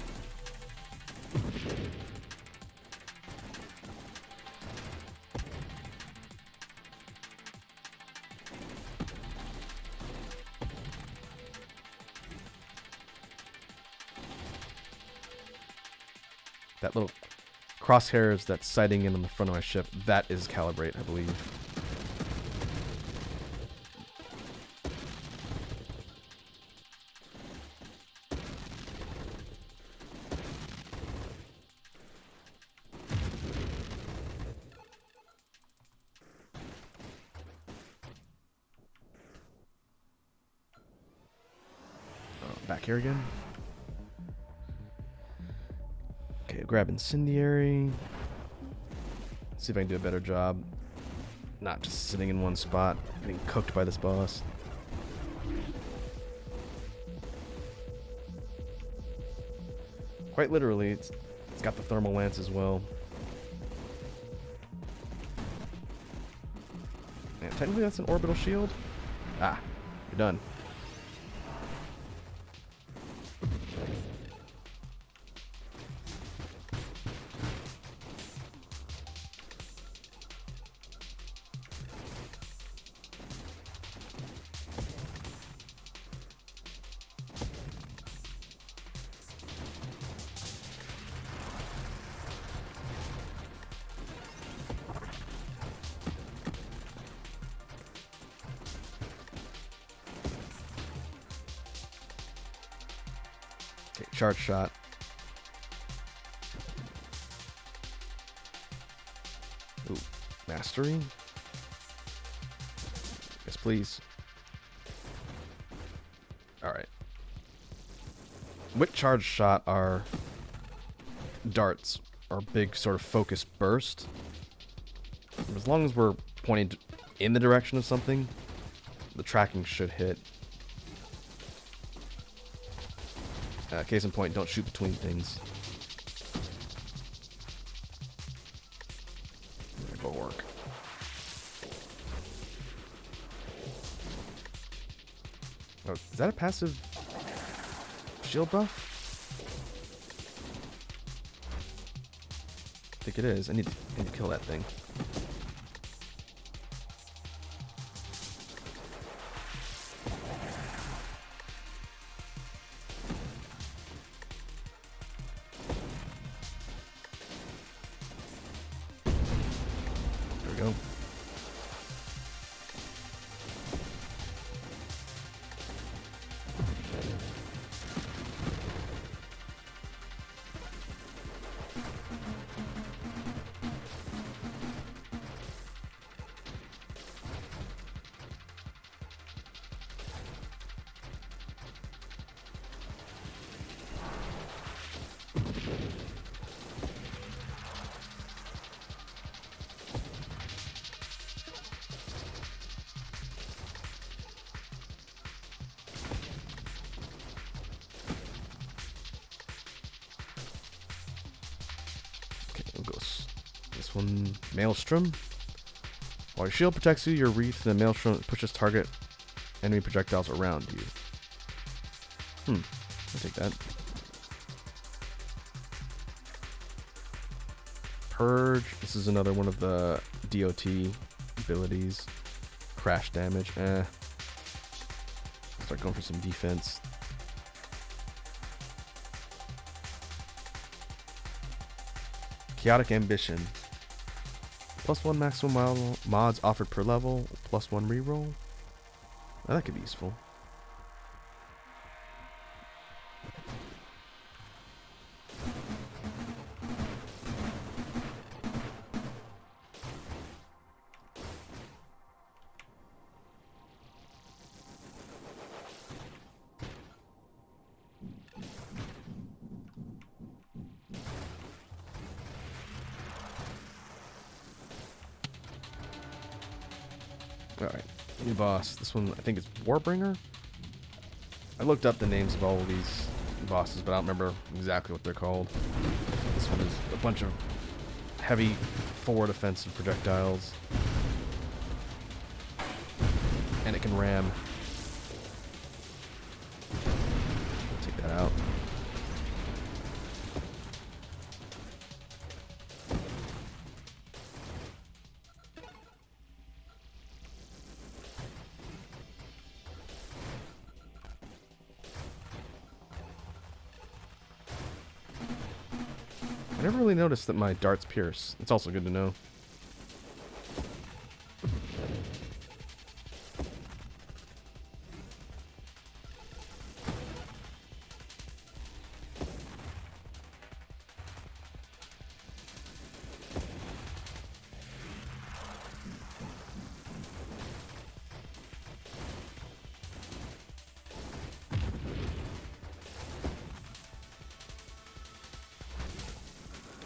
That little crosshairs that's sighting in on the front of my ship, that is calibrate, I believe. Back here again. Okay, grab incendiary. See if I can do a better job. Not just sitting in one spot, getting cooked by this boss. Quite literally, it's got the thermal lance as well. Yeah, technically that's an orbital shield. Ah, you're done. Okay, charge shot. Ooh, mastery. Yes, please. Alright. With charge shot are darts, or big sort of focus burst. As long as we're pointing in the direction of something, the tracking should hit. Case in point, don't shoot between things. That'll work. Oh, is that a passive shield buff? I think it is. I need to kill that thing. There we go. This one, Maelstrom. While your shield protects you, your wreath and the Maelstrom pushes target enemy projectiles around you. I'll take that. Purge. This is another one of the DOT abilities. Crash damage. Start going for some defense. Chaotic Ambition. +1 maximum mods offered per level. +1 reroll. Oh, that could be useful. Alright, new boss. This one, I think it's Warbringer. I looked up the names of all of these bosses, but I don't remember exactly what they're called. This one is a bunch of heavy forward offensive projectiles. And it can ram. Take that out. I never really noticed that my darts pierce. It's also good to know.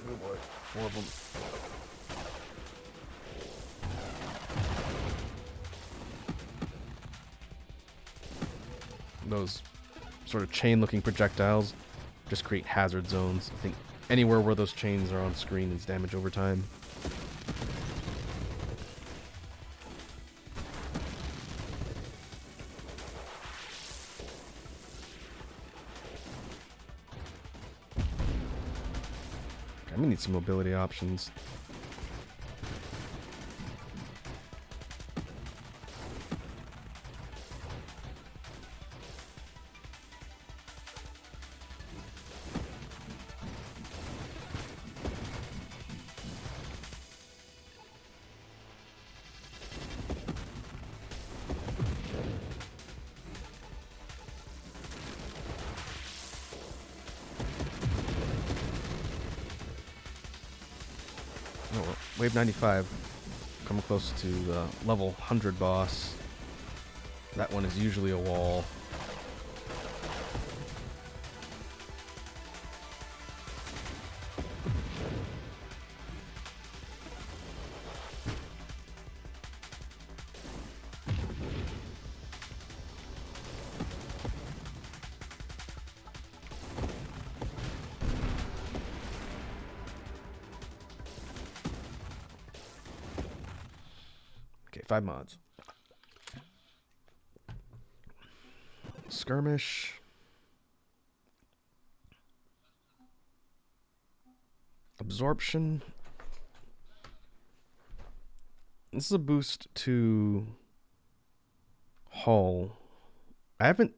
Oh boy, 4 of them. Those sort of chain-looking projectiles just create hazard zones. I think anywhere where those chains are on screen is damage over time. I'm gonna need some mobility options. Oh, wave 95. Coming close to the level 100 boss. That one is usually a wall. Okay, 5 mods. Skirmish. Absorption. This is a boost to hull. I haven't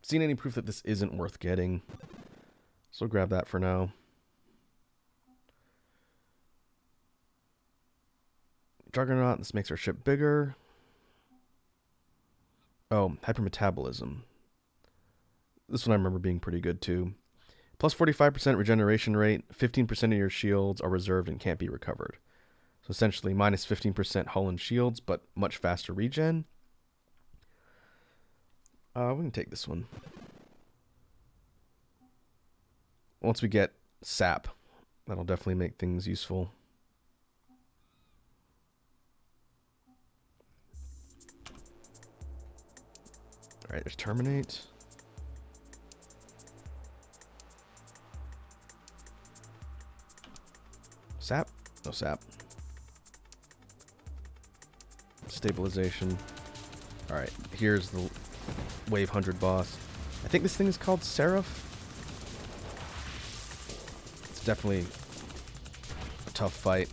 seen any proof that this isn't worth getting, so grab that for now. Juggernaut, this makes our ship bigger. Oh, hypermetabolism. This one I remember being pretty good too. Plus 45% regeneration rate, 15% of your shields are reserved and can't be recovered. So essentially minus 15% hull and shields, but much faster regen. We can take this one. Once we get sap, that'll definitely make things useful. Alright, there's terminate. Sap. No sap. Stabilization. Alright, here's the Wave 100 boss. I think this thing is called Seraph. It's definitely a tough fight.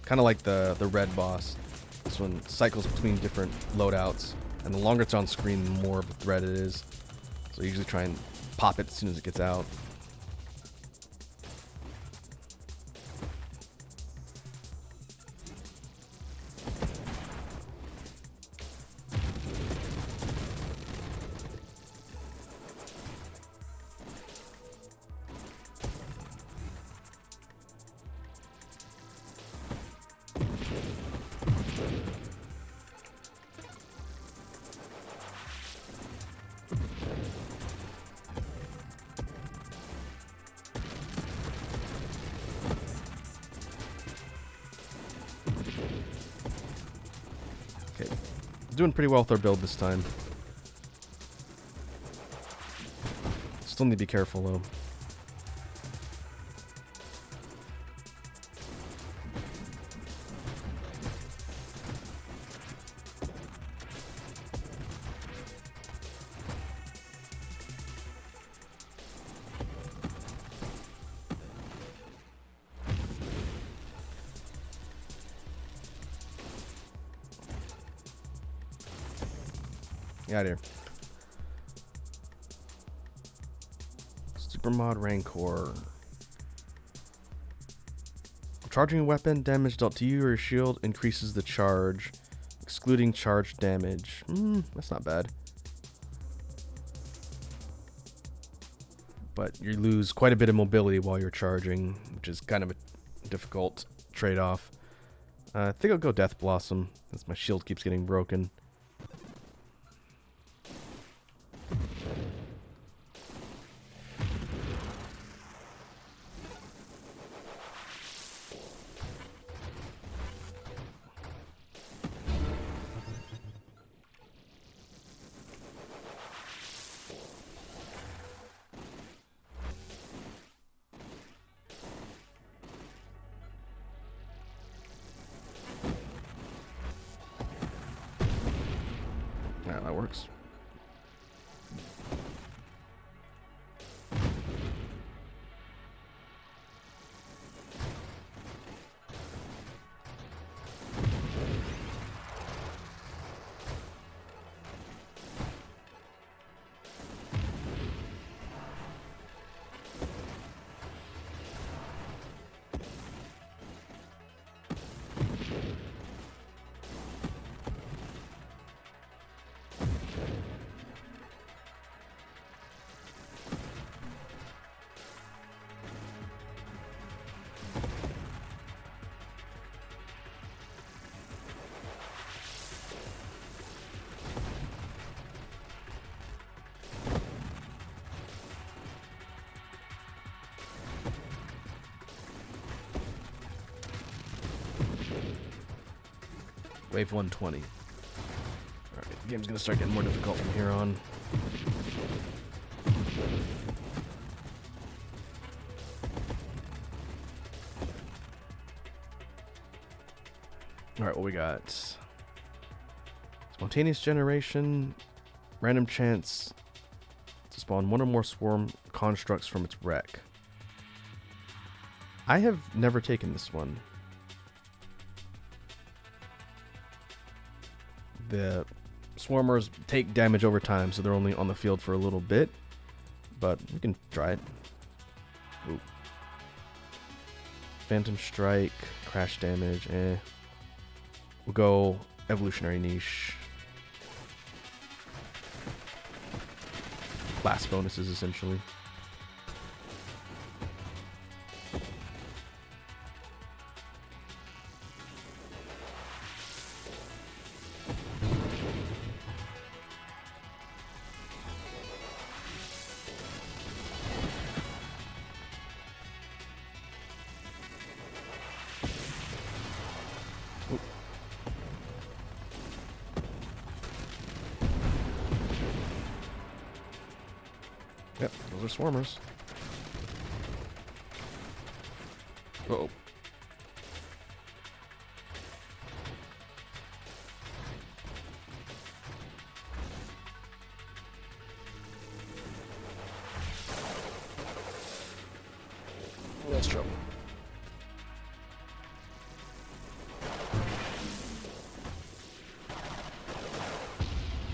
Kind of like the red boss. This one cycles between different loadouts, and the longer it's on screen, the more of a threat it is. So I usually try and pop it as soon as it gets out. Okay, doing pretty well with our build this time. Still need to be careful though. Get out of here. Super mod Rancor. Charging a weapon, damage dealt to you or your shield increases the charge, excluding charge damage. That's not bad. But you lose quite a bit of mobility while you're charging, which is kind of a difficult trade-off. I think I'll go Death Blossom, as my shield keeps getting broken. Yeah, that works. Wave 120. Alright, the game's gonna start getting more difficult from here on. Alright, what we got? Spontaneous generation, random chance to spawn one or more swarm constructs from its wreck. I have never taken this one. The swarmers take damage over time, so they're only on the field for a little bit, but we can try it. Ooh. Phantom Strike, crash damage, We'll go evolutionary niche. Blast bonuses, essentially. Yep, those are swarmers. Uh-oh.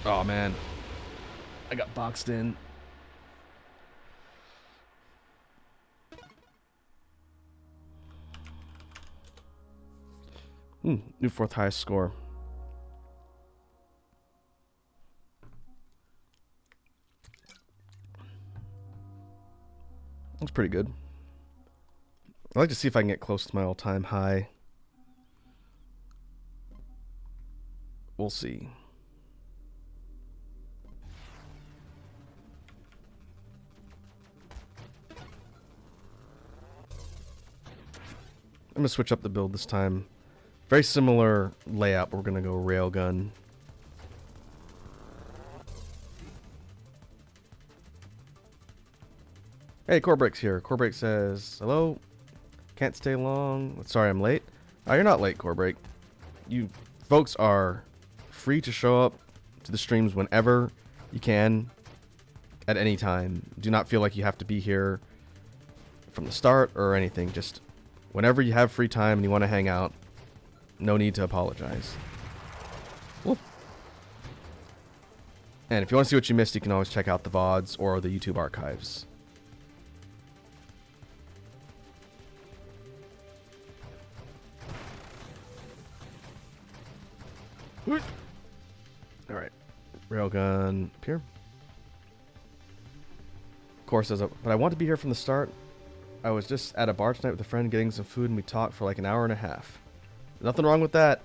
Oh, man. I got boxed in. New fourth highest score. That's pretty good. I'd like to see if I can get close to my all-time high. We'll see. I'm going to switch up the build this time. Very similar layout, but we're going to go Railgun. Hey, Corebreak's here. Corebreak says, hello. Can't stay long. Sorry I'm late. You're not late, Corebreak. You folks are free to show up to the streams whenever you can, at any time. Do not feel like you have to be here from the start or anything. Just whenever you have free time and you want to hang out, no need to apologize. Whoop. And if you want to see what you missed, you can always check out the VODs or the YouTube archives. Alright. Railgun up here. Core says, but I want to be here from the start. I was just at a bar tonight with a friend getting some food and we talked for like an hour and a half. Nothing wrong with that.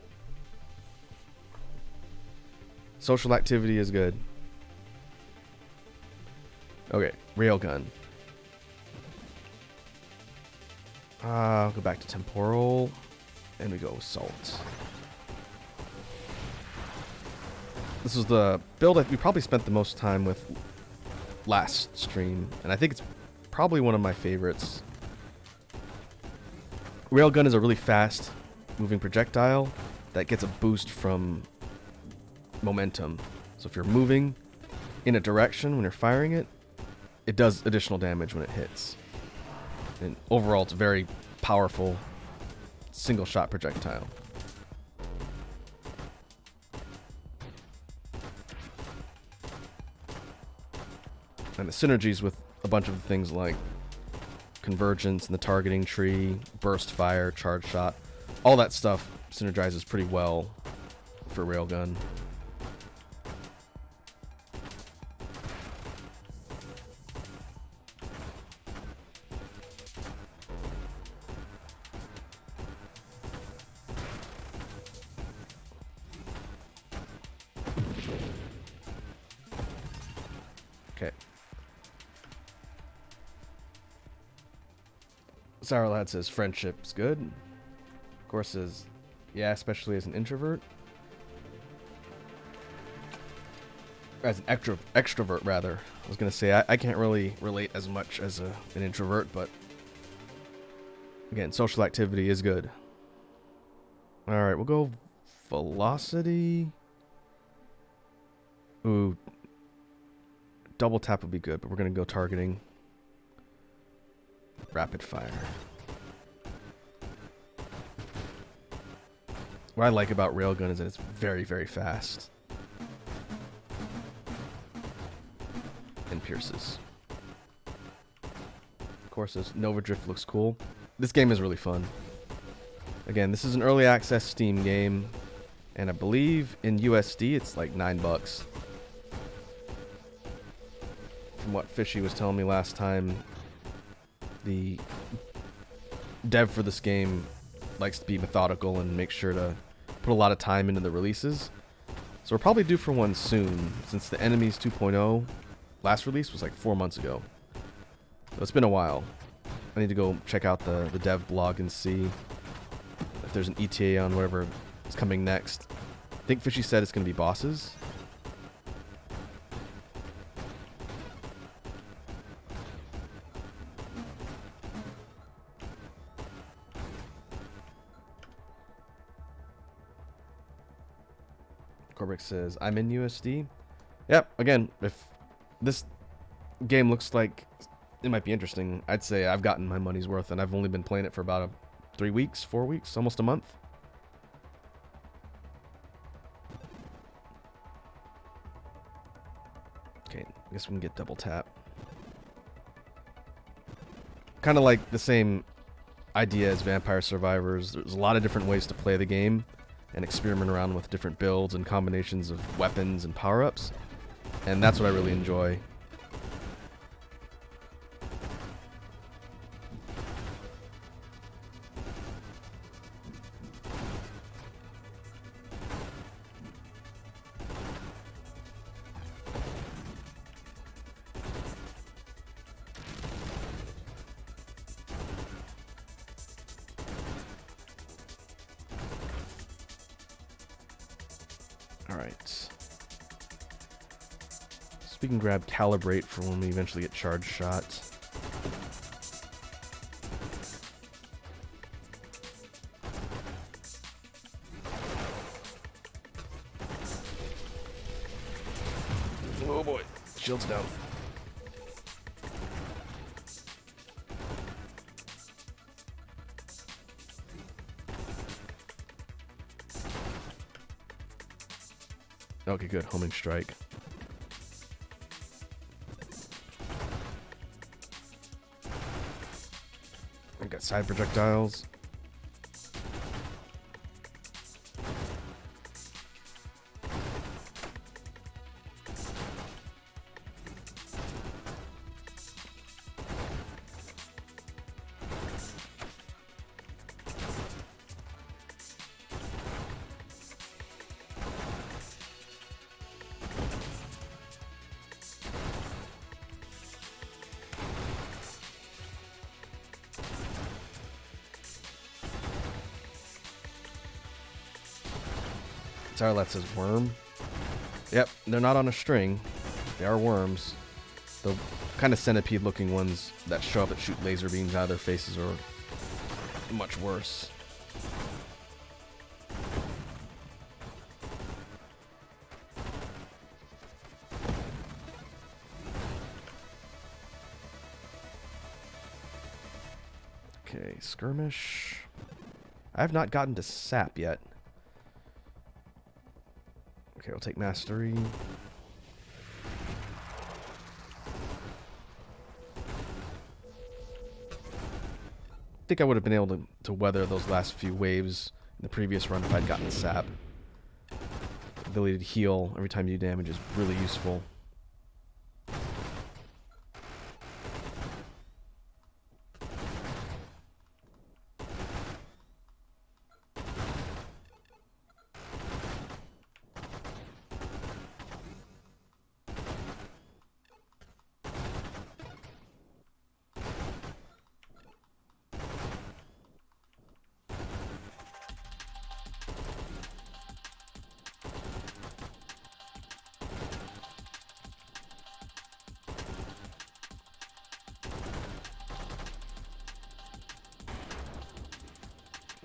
Social activity is good. Okay, Railgun. I'll go back to temporal. And we go assault. This is the build we probably spent the most time with last stream, and I think it's probably one of my favorites. Railgun is a really fast moving projectile that gets a boost from momentum. So if you're moving in a direction when you're firing it, it does additional damage when it hits. And overall, it's a very powerful single shot projectile. And the synergies with a bunch of things like convergence and the targeting tree, burst fire, charge shot, all that stuff synergizes pretty well for Railgun. Okay. Sour Lad says friendship's good. Of course says, yeah, especially as an introvert. As an extrovert, rather. I was going to say, I can't really relate as much as an introvert, but again, social activity is good. Alright, we'll go velocity. Ooh. Double tap would be good, but we're going to go targeting. Rapid fire. What I like about Railgun is that it's very, very fast. And pierces. Of course, this Nova Drift looks cool. This game is really fun. Again, this is an early access Steam game. And I believe in USD it's like $9. From what Fishy was telling me last time, the dev for this game likes to be methodical and make sure to put a lot of time into the releases. So we're probably due for one soon, since the Enemies 2.0 last release was like 4 months ago. So it's been a while. I need to go check out the dev blog and see if there's an ETA on whatever is coming next. I think Fishy said it's going to be bosses. Corbrick says, I'm in USD. Yep, again, if this game looks like it might be interesting, I'd say I've gotten my money's worth, and I've only been playing it for about 3 weeks, 4 weeks, almost a month. I guess we can get double tap. Kind of like the same idea as Vampire Survivors. There's a lot of different ways to play the game and experiment around with different builds and combinations of weapons and power-ups. And that's what I really enjoy. Alright. So we can grab Calibrate for when we eventually get charge shot. Oh boy, shield's down. Okay, good. Homing strike. I got side projectiles. That says worm. Yep, they're not on a string. They are worms. The kind of centipede looking ones that show up that shoot laser beams out of their faces are much worse. Okay, skirmish. I have not gotten to sap yet. Okay, we'll take mastery. I think I would have been able to weather those last few waves in the previous run if I'd gotten sap. The ability to heal every time you do damage is really useful.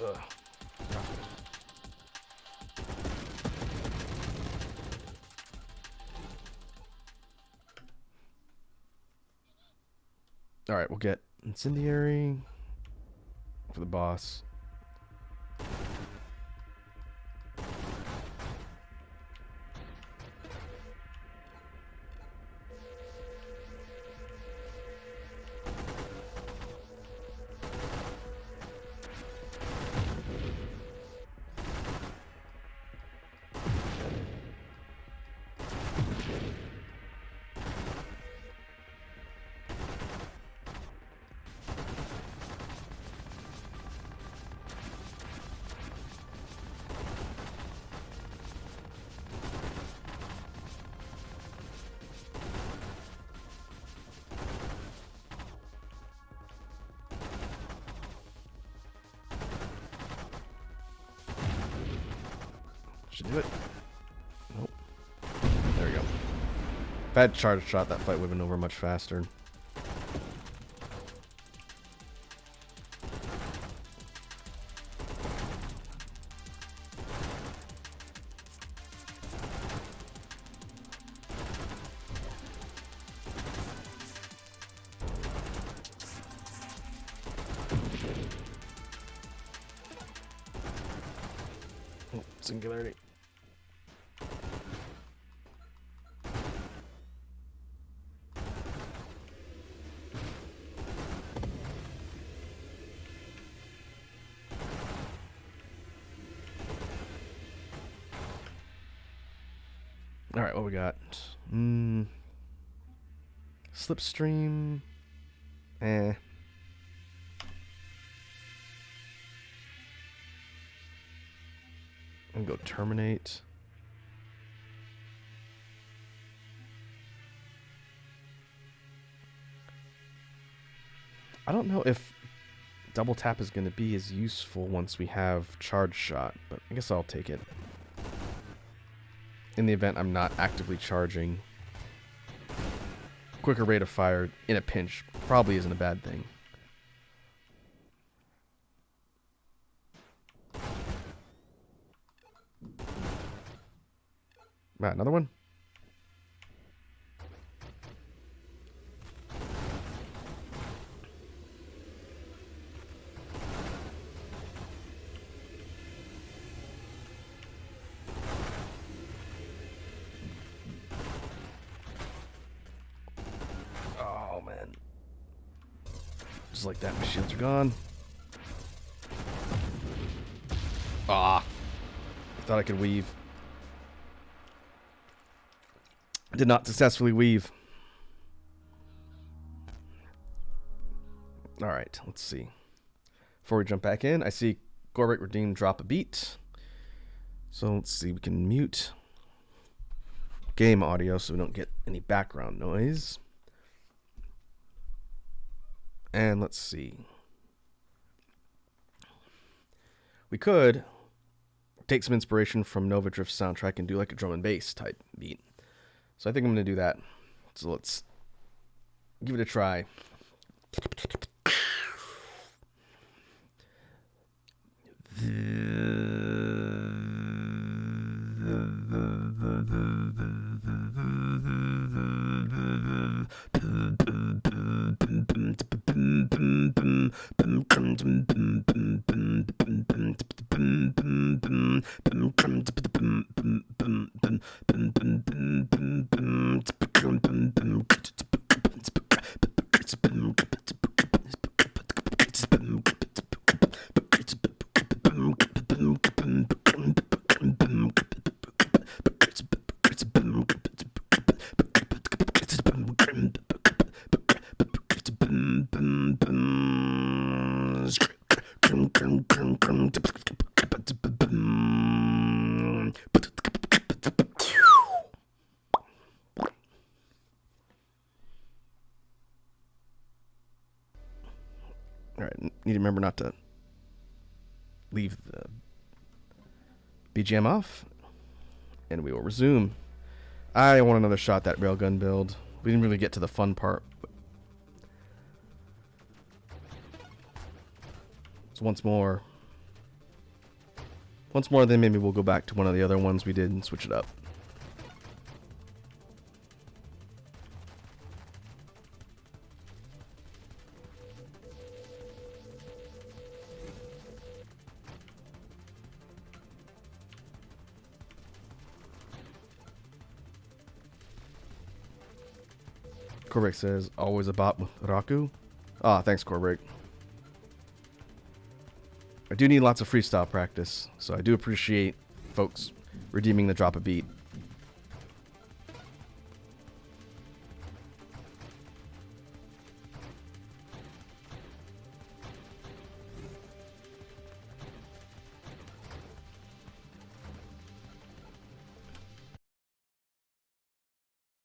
Ugh. Alright, we'll get incendiary for the boss. Should do it. Nope. There we go. If I had charge shot, that fight would have been over much faster. Oh, singularity. Alright, what we got? Slipstream. I'm gonna go terminate. I don't know if double tap is going to be as useful once we have charge shot, but I guess I'll take it. In the event I'm not actively charging, quicker rate of fire in a pinch probably isn't a bad thing. Right, another one? Oh, man. Just like that, my shields are gone. Ah. I thought I could weave. Did not successfully weave. Alright, let's see. Before we jump back in, I see Gorbate Redeem drop a beat. So let's see, we can mute game audio so we don't get any background noise. And let's see. We could take some inspiration from Nova Drift's soundtrack and do like a drum and bass type beat. So I think I'm going to do that. So let's give it a try. Alright, need to remember not to leave the BGM off, and we will resume. I want another shot at that railgun build. We didn't really get to the fun part. So once more, then maybe we'll go back to one of the other ones we did and switch it up. Corbrick says, always a bot with Raku. Ah, thanks, Corbrick. I do need lots of freestyle practice, so I do appreciate folks redeeming the drop a beat.